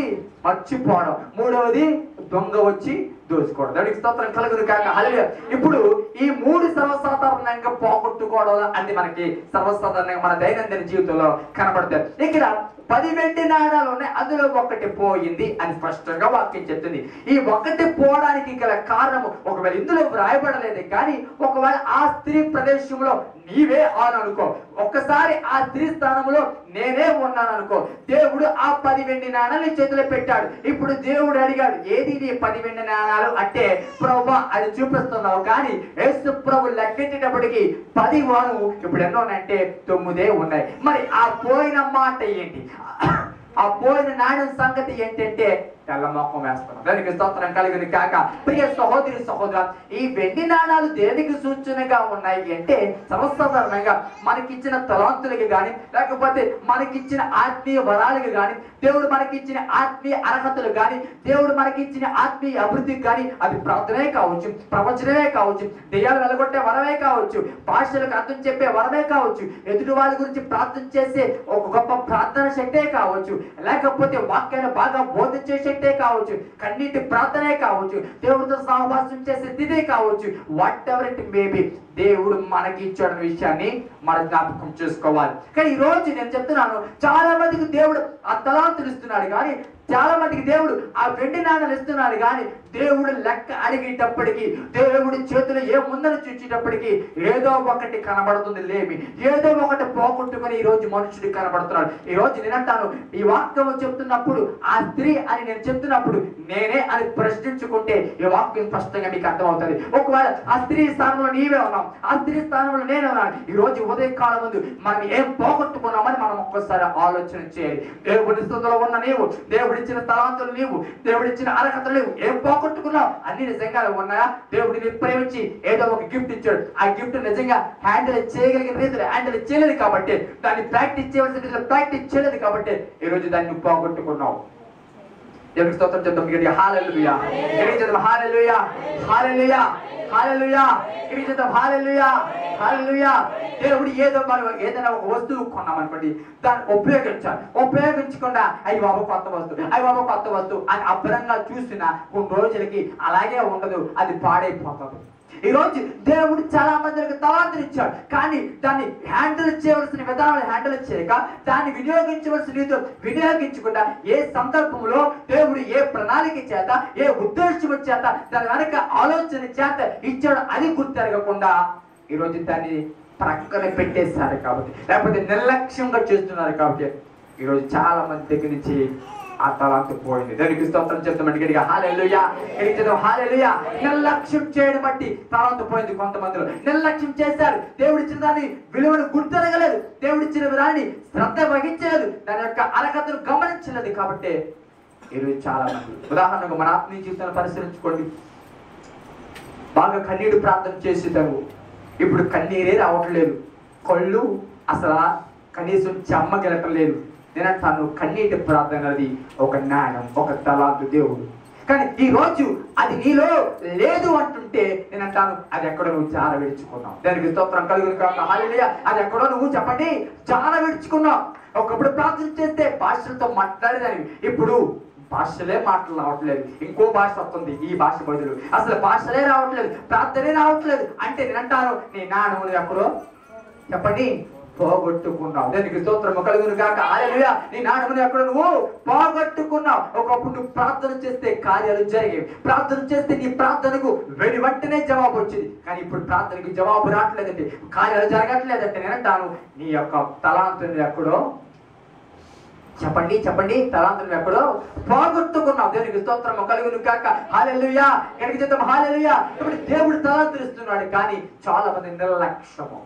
మర్చిపోవడం, మూడవది దొంగ వచ్చి దోచుకోవడం. దానికి స్తోత్రం కలుగును కాక హల్లెలూయా. ఇప్పుడు ఈ మూడు సర్వసాధారణంగా పోగొట్టుకోవడం అది మనకి సర్వసాధారణంగా మన దైనందిన జీవితంలో కనబడతాయి. ఇక్కడ 10 వెండి నాణాలు ఉన్నాయి, అందులో ఒకటి పోయింది అని స్పష్టంగా వాక్యం చెప్తుంది. ఈ ఒకటి పోవడానికి గల కారణము ఒకవేళ ఇందులో వ్రాయబడలేదు కానీ ఒకవేళ ఆ స్త్రీ ప్రదేశంలో నీవే అని అనుకో, ఒక్కసారి ఆ స్త్రీ స్థానంలో నేనే ఉన్నాను అనుకో, దేవుడు ఆ 10 వెండి నాణాలు చేతిలో పెట్టాడు. ఇప్పుడు దేవుడు అడిగాడు ఏది నీ 10 వెండి నాణాలు అంటే, ప్రభువా అది చూపిస్తున్నావు కానీ యేసు ప్రభు లెక్కెట్టేటప్పటికి 10 వాను ఇప్పుడు ఎన్నో ఉన్నాయంటే 9 ఉన్నాయి. మరి ఆ పోయిన మాట ఏంటి, ఆ పోయిన నాణ్యం సంగతి ఏంటంటే తెల్ల మొక్కం వేస్తున్నాం. దానికి స్తోత్రం కలిగిన కాక ప్రియ సహోదరి సహోదర, ఈ వెండి నాణాలు దేనికి సూచనగా ఉన్నాయి అంటే సర్వసాధారణంగా మనకిచ్చిన తలాంతులకి కానీ లేకపోతే మనకిచ్చిన ఆత్మీయ వరాలకి కానీ, దేవుడు మనకిచ్చిన ఆత్మీయ అర్హతలు కానీ, దేవుడు మనకిచ్చిన ఆత్మీయ అభివృద్ధికి కానీ, అది ప్రార్థనే కావచ్చు, ప్రవచనమే కావచ్చు, దెయ్యాలు వెలగొట్టే వరమే కావచ్చు, భాషలకు అర్థం చెప్పే వరమే కావచ్చు, ఎదుటి వాళ్ళ గురించి ప్రార్థన చేసే ఒక గొప్ప ప్రార్థన శక్తే కావచ్చు, లేకపోతే వాక్యాన్ని బాగా బోధించే శక్తే కావచ్చు, కన్నీటి ప్రార్థనే కావచ్చు, దేవుడితో సహవాసం చేసే స్థితే కావచ్చు, వాట్ ఎవర్ ఇట్ మేబీ దేవుడు మనకి ఇచ్చిన విషయాన్ని మనం జ్ఞాపకం చేసుకోవాలి. కానీ ఈ రోజు నేను చెప్తున్నాను, చాలా మందికి దేవుడు ఆ తలాంతులు ఇస్తున్నాడు కానీ, చాలా మందికి దేవుడు ఆ వెండి నాణాలు ఇస్తున్నాడు కానీ దేవుడు లెక్క అడిగేటప్పటికి, దేవుడి చేతులు ఏ ముందని చూచేటప్పటికి ఏదో ఒకటి కనబడుతుంది లేమి, ఏదో ఒకటి పోగొట్టుకుని ఈ రోజు మనుషుడికి కనబడుతున్నాడు. ఈ రోజు నేనంటాను, ఈ వాక్యం చెప్తున్నప్పుడు ఆ స్త్రీ అని నేను చెప్తున్నప్పుడు నేనే అని ప్రశ్నించుకుంటే ఈ వాక్యం స్పష్టంగా మీకు అర్థమవుతుంది. ఒకవేళ ఆ స్త్రీ స్థానంలో నీవే ఉన్నాం, ఆ స్త్రీ స్థానంలో నేనే ఉన్నాను. ఈ రోజు ఉదయకాలం ముందు మనం ఏం పోగొట్టుకున్నామని మనం ఒక్కసారి ఆలోచన చేయాలి. దేవుడి స్థితిలో ఉన్న నీవు, దేవుడిచ్చిన తలాంతులు నీవు, దేవుడిచ్చిన అర్హతలు నీవు ఏం పోగొట్టుకున్నావు, అన్ని నిజంగా ఉన్నాయా? దేవుడిని ప్రేమించి ఏదో ఒక గిఫ్ట్ ఇచ్చాడు, ఆ గిఫ్ట్ నిజంగా హ్యాండిల్ చేయగలిగిన రీతిలో హ్యాండిల్ చేయలేదు కాబట్టి, దాన్ని ప్రాక్టీస్ చేయవలసిన రీతిలో ప్రాక్టీస్ చేయలేదు కాబట్టి ఈ రోజు దాన్ని పోగొట్టుకున్నావు. దేవునికి స్తోత్రం చెప్తాం. హల్లెలూయా, హల్లెలూయా, హల్లెలూయా, హల్లెలూయా, హల్లెలూయా, హల్లెలూయా. దేవుడు ఏదో మనం ఏదైనా ఒక వస్తువు కొన్నామనుకోండి, దాన్ని ఉపయోగించకుండా అయ్యి బాబు కొత్త వస్తువు అని అభ్రంగా చూసిన కొన్ని రోజులకి అలాగే ఉండదు, అది పాడైపోతుంది. ఈరోజు దేవుడు చాలా మందికి తలాంతులు ఇచ్చాడు, కానీ దాన్ని హ్యాండిల్ చేయవలసిన విధానాలు హ్యాండిల్ చేయక దాన్ని వినియోగించవలసిన రీతిలో వినియోగించకుండా ఏ సందర్భంలో దేవుడు ఏ ప్రణాళిక చేత ఏ ఉద్దేశం చేత దాని వెనక ఆలోచన చేత ఇచ్చాడు అది గుర్తెరగకుండా ఈరోజు దాన్ని ప్రక్కన పెట్టేస్తారు కాబట్టి, లేకపోతే నిర్లక్ష్యంగా చేస్తున్నారు కాబట్టి ఈరోజు చాలా మంది దగ్గర నుంచి ఆ తలాంతు పోయింది. దానికి స్తోత్రం చెప్తామండి గట్టిగా హల్లెలూయా. హల్లెలూయా. నిర్లక్ష్యం చేయడం బట్టి తలాంతు పోయింది. కొంతమందిలో నిర్లక్ష్యం చేశారు, దేవుడిచ్చిన దాన్ని విలువను గుర్తెరగలేదు, దేవుడిచ్చిన దాన్ని శ్రద్ధ వహించలేదు, దాని యొక్క అర్హతను గమనించలేదు. కాబట్టి ఈరోజు చాలా మంది ఉదాహరణకు మన ఆత్మీయ జీవితాన్ని పరిశీలించుకోండి. బాగా కన్నీరు ప్రార్థన చేసేదాము, ఇప్పుడు కన్నీరే రావట్లేదు, కళ్ళు అసలు కనీసం చెమ్మగలటం లేదు. నేను అంటాను కన్నీటి ప్రార్థన అనేది ఒక జ్ఞానం, ఒక తలాంతు దేవుడు. కానీ ఈ రోజు అది నీలో లేదు అంటుంటే నేను అంటాను అది ఎక్కడో నువ్వు జార విడుచుకున్నావు. దానికి స్తోత్రం కలుగును కాక హల్లెలూయా. అది ఎక్కడో నువ్వు చెప్పండి జార విడుచుకున్నావు. ఒకప్పుడు ప్రార్థన చేస్తే భాషలతో మాట్లాడేదాన్ని, ఇప్పుడు భాషలే మాటలు రావట్లేదు, ఇంకో భాష వస్తుంది ఈ భాష బదులు, అసలు భాషలే రావట్లేదు, ప్రార్థనే రావట్లేదు. అంటే నేను అంటాను నీ నాన్నమును ఎక్కడో చెప్పండి పోగొట్టుకున్నావు. దానికి స్తోత్రం కలుగును కాక హల్లెలూయా. నీ నాన్నమును ఎక్కడ నువ్వు పోగొట్టుకున్నావు. ఒకప్పుడు నువ్వు ప్రార్థన చేస్తే కార్యాలు జరిగేవి, ప్రార్థన చేస్తే నీ ప్రార్థనకు వెంటనే జవాబు వచ్చింది. కానీ ఇప్పుడు ప్రార్థనకు జవాబు రావట్లేదంటే, కార్యాలు జరగట్లేదంటే నేను అంటాను నీ యొక్క తలాంతుని ఎక్కడో చెప్పండి చెప్పండి తలాంతుని ఎక్కడో పోగొట్టుకున్నావు. దేవునికి స్తోత్రం కలుగును కాక హల్లెలూయా. గట్టిగా చెప్తాం హల్లెలూయా. ఇప్పుడు దేవుడు తలాంతులు ఇస్తున్నాడు, కానీ చాలా మంది నిర్లక్ష్యము,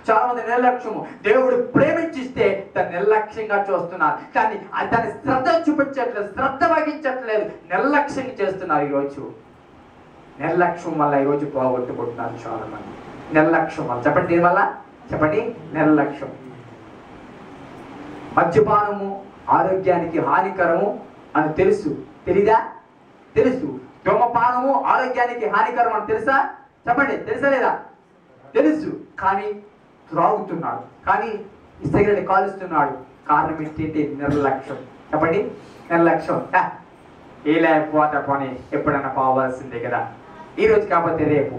చాలా మంది నిర్లక్ష్యము. దేవుడు ప్రేమించిస్తే దాన్ని నిర్లక్ష్యంగా చూస్తున్నారు, కానీ దాన్ని శ్రద్ధ చూపించట్లేదు, శ్రద్ధ వహించట్లేదు, నిర్లక్ష్యం చేస్తున్నారు. ఈరోజు నిర్లక్ష్యం వల్ల ఈరోజు పోగొట్టుకుంటున్నారు చాలా మంది. నిర్లక్ష్యం వల్ల చెప్పండి, దీనివల్ల చెప్పండి నిర్లక్ష్యం. మద్యపానము ఆరోగ్యానికి హానికరము అని తెలుసు, తెలీదా? తెలుసు. ధూమపానము ఆరోగ్యానికి హానికరం అని తెలుసా? చెప్పండి తెలుసా లేదా? తెలుసు, కానీ త్రాగుతున్నాడు, కానీ సిగరెట్ కాలుస్తున్నాడు. కారణం ఏంటి? నిర్లక్ష్యం. చెప్పండి నిర్లక్ష్యం. ఏ లేకపోతే పని ఎప్పుడైనా పోవాల్సిందే కదా, ఈ రోజు కాకపోతే రేపు,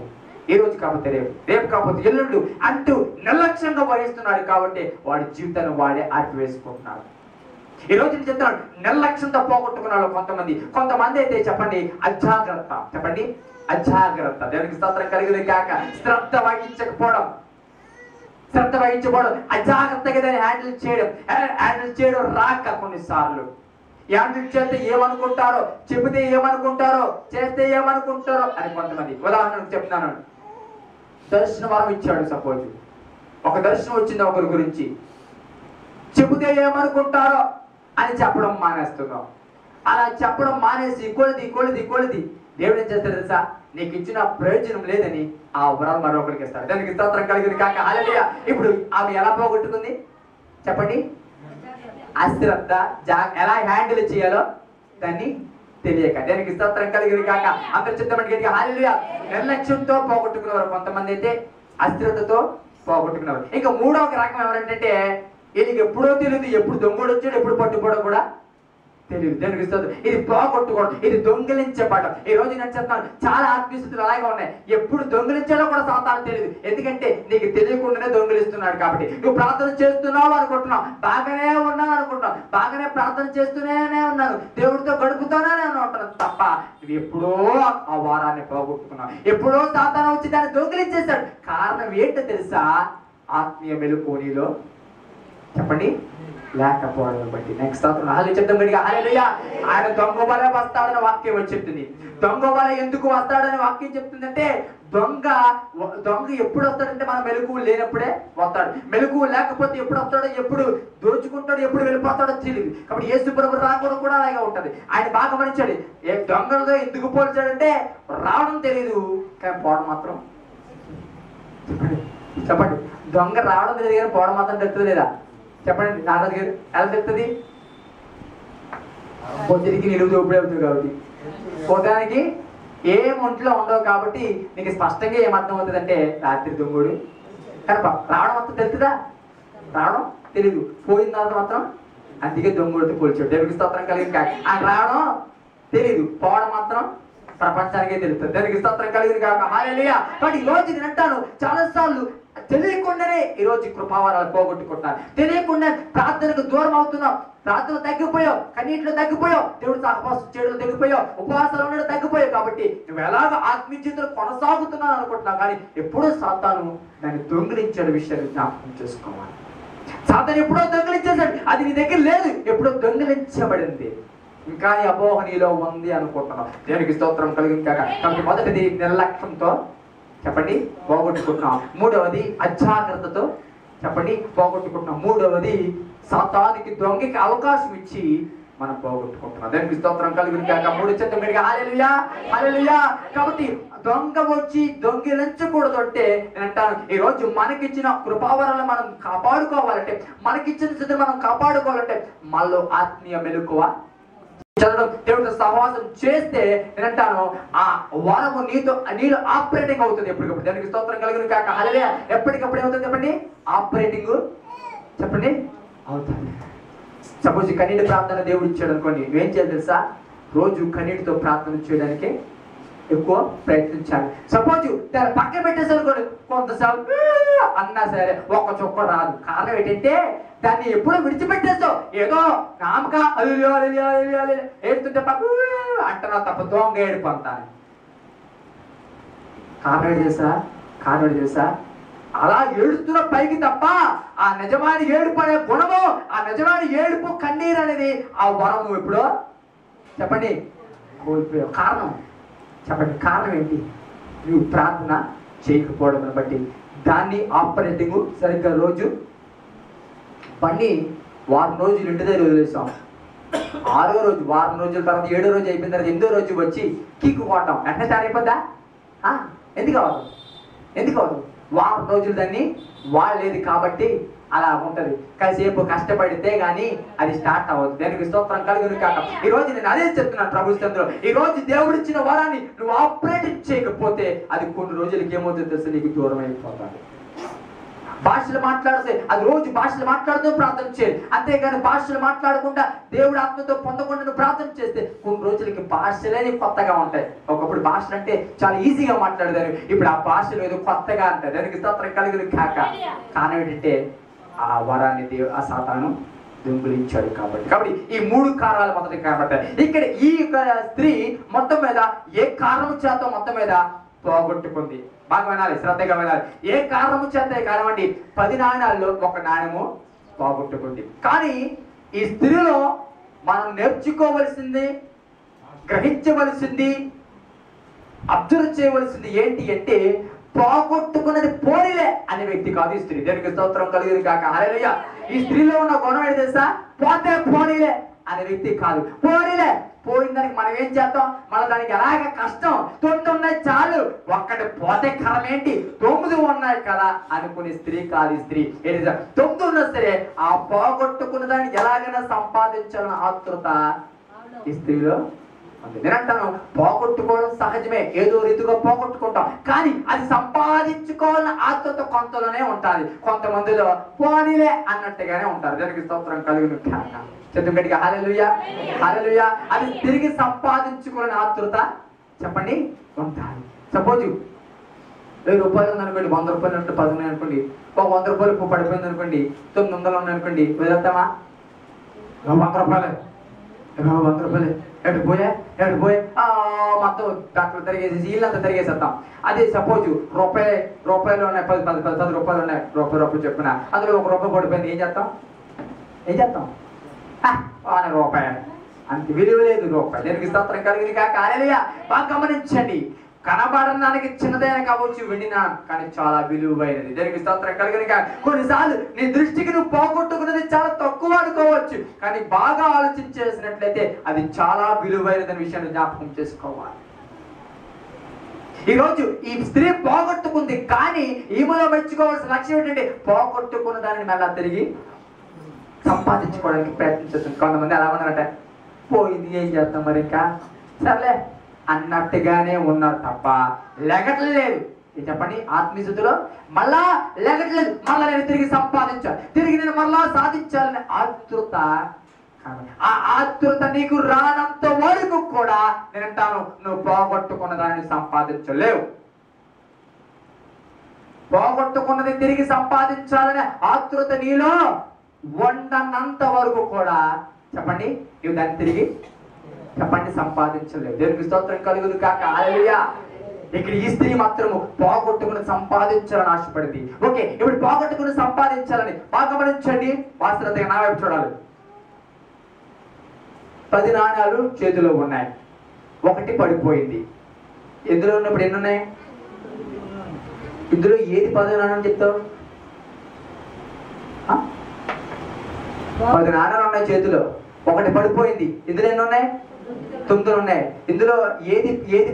ఈ రోజు కాకపోతే రేపు, రేపు కాకపోతే ఎల్లుండు అంటూ నిర్లక్ష్యంగా వహిస్తున్నాడు. కాబట్టి వాడి జీవితాన్ని వాడే ఆర్పివేసుకుంటున్నాడు. ఈ రోజు నేను చెప్తున్నాడు నిర్లక్ష్యంతో పోగొట్టుకున్నాడు కొంతమంది. కొంతమంది అయితే చెప్పండి అజాగ్రత్త. చెప్పండి అజాగ్రత్త. దేవునికి స్తోత్రం కలిగిన కాక శ్రద్ధ వహించకపోవడం, శ్రద్ధ వహించకపోవడం, అజాగ్రత్తగా దాన్ని హ్యాండిల్ చేయడం రాక కొన్నిసార్లు హ్యాండిల్ చేస్తే ఏమనుకుంటారో, చెబితే ఏమనుకుంటారో, చేస్తే ఏమనుకుంటారో అని కొంతమంది. ఉదాహరణకు చెప్తున్నాను, దర్శన వరం ఇచ్చాడు. సపోజ్ ఒక దర్శనం వచ్చింది ఒకరి గురించి, చెబితే ఏమనుకుంటారో అని చెప్పడం మానేస్తున్నాం. అలా చెప్పడం మానేసి కొలిది దేవుడు ఏం చేస్తాడు తెలుసా? నీకు ఇచ్చిన ప్రయోజనం లేదని ఆ వరం మరొకరికి ఇస్తాడు. దానికి స్తోత్రం కలిగింది కాక హల్లెలూయా. ఇప్పుడు ఆమె ఎలా పోగొట్టుకుంది చెప్పండి? అశ్రద్ధ, ఎలా హ్యాండిల్ చేయాలో దాన్ని తెలియక. దానికి స్తోత్రం కలిగింది కాక అందరు చెప్తామంటే హల్లెలూయా. నిర్లక్ష్యంతో పోగొట్టుకునేవారు కొంతమంది, అయితే అశ్రద్ధతో పోగొట్టుకునేవారు. ఇంకా మూడవ రకం ఎవరంటే వీళ్ళకి ఎప్పుడో తెలియదు, ఎప్పుడు దొంగడు వచ్చాడు, ఎప్పుడు పట్టుకోవడం కూడా తెలియదు. దానికి స్తోత్రం. ఇది పోగొట్టుకోవడం, ఇది దొంగిలించబడడం. ఈ రోజు నేను చెప్తాను చాలా ఆత్మీయస్థితులు అలాగే ఉన్నాయి. ఎప్పుడు దొంగిలించాలో కూడా సాతాను తెలియదు, ఎందుకంటే నీకు తెలియకుండానే దొంగిలిస్తున్నాడు. కాబట్టి నువ్వు ప్రార్థన చేస్తున్నావు అనుకుంటున్నావు, బాగానే ఉన్నావు అనుకుంటున్నావు, బాగానే ప్రార్థన చేస్తూనే ఉన్నాను, దేవుడితో గడుపుతూనే ఉంటున్నాను తప్ప నువ్వు ఎప్పుడో ఆ వారాన్ని పోగొట్టుకున్నావు. ఎప్పుడో సాతాను వచ్చి దాన్ని దొంగిలించేశాడు. కారణం ఏంటో తెలుసా? ఆత్మీయ మెలకువ నీలో చెప్పండి లేకపోవడం బట్టి. నెక్స్ట్ హాలు చెప్తాం గడిగా హల్లెలూయా. ఆయన దొంగ వలె వస్తాడని వాక్యం వచ్చి చెప్తుంది. దొంగ వలె ఎందుకు వస్తాడని వాక్యం చెప్తుందంటే, దొంగ ఎప్పుడు వస్తాడంటే మన మెలకువ లేనప్పుడే వస్తాడు. మెలకువ లేకపోతే ఎప్పుడు వస్తాడో, ఎప్పుడు దోచుకుంటాడో, ఎప్పుడు వెళ్ళిపోతాడో తెలియదు. కాబట్టి యేసు ప్రభువు రాకూడదు కూడా అలాగే ఉంటది. ఆయన బాగా మనిషాడు. ఏ దొంగలతో ఎందుకు పోల్చాడంటే రావడం తెలియదు, కానీ పోవడం మాత్రం చెప్పండి. దొంగ రావడం తెలియదు కానీ పోవడం మాత్రం తెలుస్తుంది లేదా? చెప్పండి నాన్న గారు ఎలా తెలుస్తుంది? పొద్దుడికి నిలువు దోపిడీ అవుతుంది కాబట్టి, పోతానికి ఏం ఒంట్లో ఉండవు కాబట్టి నీకు స్పష్టంగా ఏమర్థం అవుతుంది అంటే రాత్రి దొంగడు. కానీ రావడం మాత్రం తెలుస్తుందా? రావడం తెలీదు, పోయిన తర్వాత మాత్రం అందుకే దొంగడితో పోల్చాడు. దేవుడికి స్తోత్రం కలిగింది. ఆయన రావడం తెలీదు, పోవడం మాత్రం ప్రపంచానికే తెలుస్తుంది. దానికి స్తోత్రం కలిగింది కాక హల్లెలూయా. కాబట్టి ఈ రోజు నేను అంటాను, చాలాసార్లు తెలియకుండానే ఈ రోజు కృపావరాలు పోగొట్టుకుంటున్నారు. తెలియకుండా ప్రార్థనకు దూరం అవుతున్నాం, ప్రార్థనలు తగ్గిపోయావు, కన్నీటిలో తగ్గిపోయావు, దేవుడు సహవాసం చేయడం తగ్గిపోయావు, ఉపవాసాలు ఉండడం తగ్గిపోయావు. కాబట్టి నువ్వు ఎలాగ ఆత్మీయ జీవితంలో కొనసాగుతున్నావు అనుకుంటున్నావు, కానీ ఎప్పుడూ సాతాను దాన్ని దొంగిలించాడు విషయాన్ని జ్ఞాపకం చేసుకోవాలి. సాతాను ఎప్పుడో దొంగిలించేశాడు, అది నీ దగ్గర లేదు, ఎప్పుడో దొంగిలించబడింది. ఇంకా ఈ అపోహ నీలో ఉంది అనుకుంటున్నావు. దేవునికి స్తోత్రం కలిగింది కాక. కాబట్టి మొదటిది నిర్లక్ష్యంతో చెప్పండి పోగొట్టుకుంటున్నాం. మూడవది అజాగ్రత్తతో చెప్పండి పోగొట్టుకుంటున్నాం. మూడవది సాతానికి దొంగకి అవకాశం ఇచ్చి మనం పోగొట్టుకుంటున్నాం. దానికి స్తోత్రం కలిగింది కాక. మూడు చెత్త మీరుగా హల్లెలూయా హల్లెలూయా. కాబట్టి దొంగ వచ్చి దొంగిలించకూడదు అంటే నేను అంటాను, ఈ రోజు మనకిచ్చిన కృపావరాలను మనం కాపాడుకోవాలంటే, మనకిచ్చిన స్థితిని మనం కాపాడుకోవాలంటే మనలో ఆత్మీయ మెలకువ చదవడం, దేవుడితో సహవాసం చేస్తే నేనంటాను ఆ వరము నీలో ఆపరేటింగ్ అవుతుంది ఎప్పటికప్పుడు. దానికి స్తోత్రం కలిగిన కాక హల్లెలూయా. ఎప్పటికప్పుడు ఏమవుతుంది చెప్పండి, ఆపరేటింగ్ చెప్పండి అవుతుంది. సపోజ్ కన్నీటి ప్రార్థన దేవుడు ఇచ్చాడు అనుకోండి, నువ్వేం చేయాలి తెలుసా, రోజు కన్నీటితో ప్రార్థన చేయడానికి ఎక్కువ ప్రయత్నించాలి. సపోజ్ దాన్ని పక్కన పెట్టేసారు అనుకోండి, కొంతసేపు అన్నా సరే ఒక్క చుక్క రాదు. కారణం ఏంటంటే దాన్ని ఎప్పుడో విడిచిపెట్టేస్తావు, ఏదో నామక ఏడుతుంటే పక్క అంటున్నా తప్ప దొంగ ఏడుపు అంటాను. కారణం ఏంటి తెలుసా, అలా ఏడుస్తున్న పైకి తప్ప ఆ నిజమైన ఏడుపు అనే గుణము, ఆ నిజమైన ఏడుపు కన్నీరు అనేది ఆ వరము ఎప్పుడో చెప్పండి కోల్పోయావు. కారణం చెప్పండి, కారణం ఏంటి, నువ్వు ప్రార్థన చేయకపోవడం బట్టి. దాన్ని ఆపరేటింగ్ సరిగ్గా రోజు బండి వారం రోజులు ఇంటి దగ్గర వదిలేసాం, 6వ రోజు వారం రోజుల తర్వాత 7వ రోజు అయిపోయిన తర్వాత 8వ రోజు వచ్చి కిక్కు కొట్టాం, వెంటనే స్టార్ట్ అయిపోద్దా? ఎందుకు అవ్వదు? వారం రోజులు దాన్ని వాడలేదు కాబట్టి అలా ఉంటది. కాసేపు కష్టపడితే గానీ అది స్టార్ట్ అవ్వదు. దానికి స్తోత్రం కలుగును కాక. ఈ రోజు నేను అదే చెప్తున్నాను ప్రభు చంద్ర, ఈ రోజు దేవుడు ఇచ్చిన వరాన్ని నువ్వు ఆపరేట్ చేయకపోతే అది కొన్ని రోజులకి ఏమవుతుందో తెలుసు, నీకు దూరం అయిపోతాడు. భాషలు మాట్లాడితే అది రోజు భాషలు మాట్లాడుతూ ప్రార్థన చేయాలి, అంతేగాని భాషలు మాట్లాడకుండా దేవుడు ఆత్మతో పొందకుండా నువ్వు ప్రార్థన చేస్తే కొన్ని రోజులకి భాషలే కొత్తగా ఉంటాయి. ఒకప్పుడు భాషలు అంటే చాలా ఈజీగా మాట్లాడతారు, ఇప్పుడు ఆ భాషలు ఏదో కొత్తగా అంటారు. దానికి స్తోత్రం కలుగును కాక. కారణం ఏంటంటే ఆ వరాన్ని ఆ సాతాను దొంగిలించాడు కాబట్టి ఈ 3 కారణాలు మొదటి కాబట్టి ఇక్కడ ఈ స్త్రీ మొత్తం మీద ఏ కారణం చేత మొత్తం మీద పోగొట్టుకుంది. బాగా వినాలి, శ్రద్ధగా వినాలి. ఏ కారణము చేత కానివ్వండి, 10 నాణ్యాల్లో 1 నాణ్యము పోగొట్టుకుంది. కానీ ఈ స్త్రీలో మనం నేర్చుకోవలసింది, గ్రహించవలసింది, అబ్జర్వ్ చేయవలసింది ఏంటి అంటే, పోగొట్టుకున్నది పోనీలే అనే వ్యక్తి కాదు ఈ స్త్రీ. దేనికి స్తోత్రం కలిగింది కాక హల్లెలూయా. ఈ స్త్రీలో ఉన్న గుణం ఏంటి తెలుసా, పోతే పోనీలే అనే వ్యక్తి కాదు. పోనీలే, పోయిన దానికి మనం ఏం చేస్తాం, మన దానికి ఎలాగ కష్టం, 9 ఉన్నాయి చాలు, ఒక్కటి పోతే కరం ఏంటి, 9 ఉన్నాయి కదా అనుకునే స్త్రీ కాదు ఈ స్త్రీ. ఏంటి 9 ఉన్నా సరే ఆ పోగొట్టుకున్న దాన్ని ఎలాగైనా సంపాదించాలన్న ఆతృత ఈ స్త్రీలో ఉంది. నేనంటాను, పోగొట్టుకోవడం సహజమే, ఏదో రీతిగా పోగొట్టుకుంటాం, కానీ అది సంపాదించుకోవాలన్న ఆతృత కొంతలోనే ఉంటుంది. కొంతమందిలో పోనీలే అన్నట్టుగానే ఉంటారు. దానికి స్తోత్రం కలుగును కాక. చదువుగడిగా హల్లెలూయా హల్లెలూయా. అది తిరిగి సంపాదించుకోవాలని ఆతృత చెప్పండి ఉంటారు. సపోజ్ 1000 రూపాయలు ఉందనుకోండి, 100 రూపాయలు ఉంటే 10 ఉన్నాయి అనుకోండి, ఒక 100 రూపాయలు పడిపోయింది అనుకోండి, 900 ఉన్నాయి అనుకోండి, వెళ్తామా? 100 రూపాయలు ఎటు పోయే మొత్తం డాక్టర్ తిరిగేసి వీళ్ళంతా తిరిగేసేస్తాం. అదే సపోజ్ రూపాయలు ఉన్నాయి, 10 రూపాయలు ఉన్నాయి, రూపాయి చెప్పిన అందులో 1 రూపాయి పడిపోయింది, ఏం చేస్తాం? రూపాయి అంత విలువ లేదు రూపాయి. దేనికి స్తోత్రం కలిగింది కాక హల్లెలూయా. బాగా గమనించండి, కనబడడానికి చిన్నదైన కావచ్చు వెండినా, కానీ చాలా విలువైనది. దేనికి స్తోత్రం కలిగింది కాక. కొన్నిసార్లు నీ దృష్టికి నువ్వు పోగొట్టుకున్నది చాలా తక్కువ అనుకోవచ్చు, కానీ బాగా ఆలోచించేసినట్లయితే అది చాలా విలువైనదని విషయాన్ని జ్ఞాపకం చేసుకోవాలి. ఈరోజు ఈ స్త్రీ పోగొట్టుకుంది, కానీ ఈమెలో మెచ్చుకోవాల్సిన లక్ష్యం ఏంటంటే పోగొట్టుకున్న దానిని మళ్ళా తిరిగి సంపాదించుకోవడానికి ప్రయత్నించేస్తుంది. కొంతమంది ఎలా ఉన్నారంటే, పోయింది ఏం చేస్తాం మరి ఇంకా సర్లే అన్నట్టుగానే ఉన్నారు తప్ప లెగట్లేదు. చెప్పండి, ఆత్మీయ స్థితిలో మళ్ళా లెగట్లేదు, మళ్ళా నేను తిరిగి సంపాదించాలి, తిరిగి నేను మళ్ళా సాధించాలనే ఆతృత ఆ ఆతృత నీకు రానంత వరకు కూడా నేనంటాను, నువ్వు పోగొట్టుకున్న దాన్ని సంపాదించలేవు. పోగొట్టుకున్నది తిరిగి సంపాదించాలనే ఆతృత నీలో ఉండనంత వరకు కూడా చెప్పండి, నువ్వు దాన్ని తిరిగి చెప్పండి సంపాదించలేవు. దేవునికి స్తోత్రం కలుగును కాక. హల్లెలూయా. ఇక్కడ ఈ స్త్రీ మాత్రము పోగొట్టుకుని సంపాదించాలని ఆశపడింది. ఓకే, ఇప్పుడు పోగొట్టుకుని సంపాదించాలని బాగా గమనించండి. వాస్తవంగా నా వైపు చూడాలి. 10 నాణ్యాలు చేతిలో ఉన్నాయి, ఒకటి పడిపోయింది. ఎందులో ఉన్నప్పుడు ఎన్ని ఉన్నాయి? ఇందులో ఏది 10 నాణ్యం చెప్తావు? 10 నాణ్యాలు ఉన్నాయి చేతిలో, ఒకటి పడిపోయింది. ఇందులో ఎన్ని ఉన్నాయి? 9 ఉన్నాయి. ఇందులో ఏది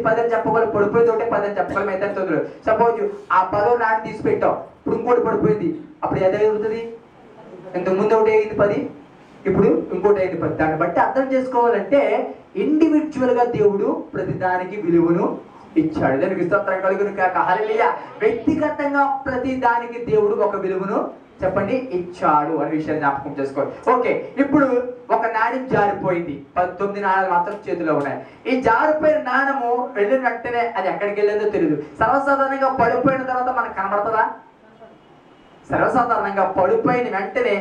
10 అని చెప్పగలరు? పడిపోయింది ఒకటే 10 అని చెప్పగలం. అయితే 9. సపోజ్ ఆ 10 నాణ్యం తీసి పెట్టావు, ఇప్పుడు ఇంకోటి పడిపోయింది, అప్పుడు ఏదో అవుతుంది? ఇంతకు ముందు ఒకటి అయింది 10, ఇప్పుడు ఇంకోటి అయింది 10. దాన్ని బట్టి అర్థం చేసుకోవాలంటే ఇండివిజువల్ గా దేవుడు ప్రతి దానికి విలువను ఇచ్చాడు. దానికి స్తోత్రం కలుగును కాక. హల్లెలూయా. వ్యక్తిగతంగా ప్రతి దానికి దేవుడు ఒక విలువను చెప్పండి ఇచ్చాడు అనే విషయాన్ని జ్ఞాపకం చేసుకోవాలి. ఓకే, ఇప్పుడు ఒక నాణ్యం జారిపోయింది, 19 నాణ్యాలు మాత్రం చేతిలో ఉన్నాయి. ఈ జారిపోయిన నాణ్యము వెళ్ళిన వెంటనే అది ఎక్కడికి వెళ్ళేదో తెలియదు. సర్వసాధారణంగా పడిపోయిన తర్వాత మనకు కనబడుతుందా? సర్వసాధారణంగా పడిపోయిన వెంటనే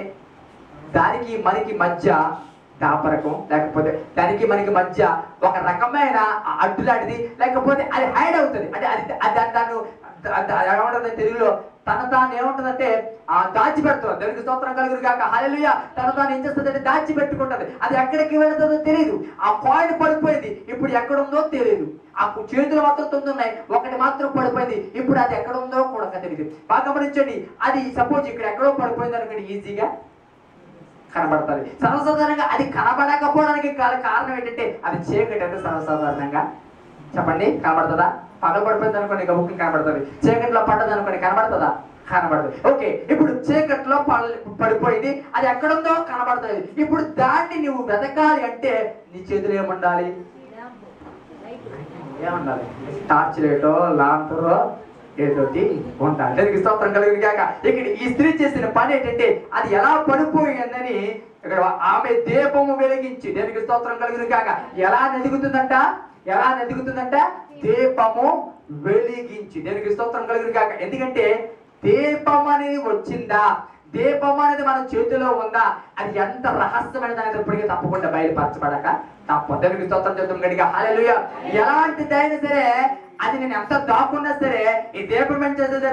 దానికి మనకి మధ్య దాపరకం, లేకపోతే దానికి మనకి మధ్య ఒక రకమైన అడ్డులాంటిది, లేకపోతే అది హైడ్ అవుతుంది. అంటే అది దాన్ని ఏమంటుంది తెలుగులో? తాను ఏముంటుందంటే దాచిపెడుతుంది. దానికి స్తోత్రం కలుగును కాక. హల్లెలూయా. తాను ఏం చేస్తుంది అంటే దాచిపెట్టుకుంటుంది. అది ఎక్కడికి వెళుతుందో తెలియదు. ఆ కాయిన్ పడిపోయింది, ఇప్పుడు ఎక్కడుందో తెలియదు. ఆ చేతులు మాత్రం 9 ఉన్నాయి, ఒకటి మాత్రం పడిపోయింది, ఇప్పుడు అది ఎక్కడ ఉందో కూడా తెలియదు. బాగా గమనించండి. అది సపోజ్ ఇక్కడ ఎక్కడో పడిపోయింది అనుకోండి, ఈజీగా కనబడుతుంది. సర్వసాధారణంగా అది కనబడకపోవడానికి కారణం ఏంటంటే అది చీకటి. అంటే సర్వసాధారణంగా చెప్పండి కనబడుతుందా? పగబడిపోయింది అనుకోండి గబుక్కి కనబడుతుంది. చీకట్లో పడ్డది అనుకోండి కనబడుతుందా? కనబడదు. ఓకే, ఇప్పుడు చీకట్లో పడిపోయింది, అది ఎక్కడుందో కనబడుతుంది. ఇప్పుడు దాన్ని నువ్వు వెతకాలి అంటే నీ చేతులు ఏముండాలి? ఏముండాలి? టార్చ్ లైటో లాంతరో ఏదోటి ఉండాలి. దానికి స్తోత్రం కలుగును కాక. ఇక్కడ ఈ స్త్రీ చేసిన పని ఏంటంటే అది ఎలా పడిపోయిందని ఇక్కడ ఆమె దీపము వెలిగించి, దానికి స్తోత్రం కలుగును కాక, ఎలా నెదుగుతుందంట? దీపము వెలిగించి. దానికి స్తోత్రం కలుగును కాక. ఎందుకంటే దీపం అనేది వచ్చిందా, దీపం అనేది మన చేతిలో ఉందా, అది ఎంత రహస్యమైనది అనేది ఇప్పటికీ తప్పకుండా బయలుపరచబడక తప్ప. దానికి స్తోత్రం చెప్తాం గట్టిగా. హల్లెలూయా. ఎలాంటిదైనా సరే అది నేను ఎంత దాక్కున్నా సరే ఈ దీపం ఏం చేసేది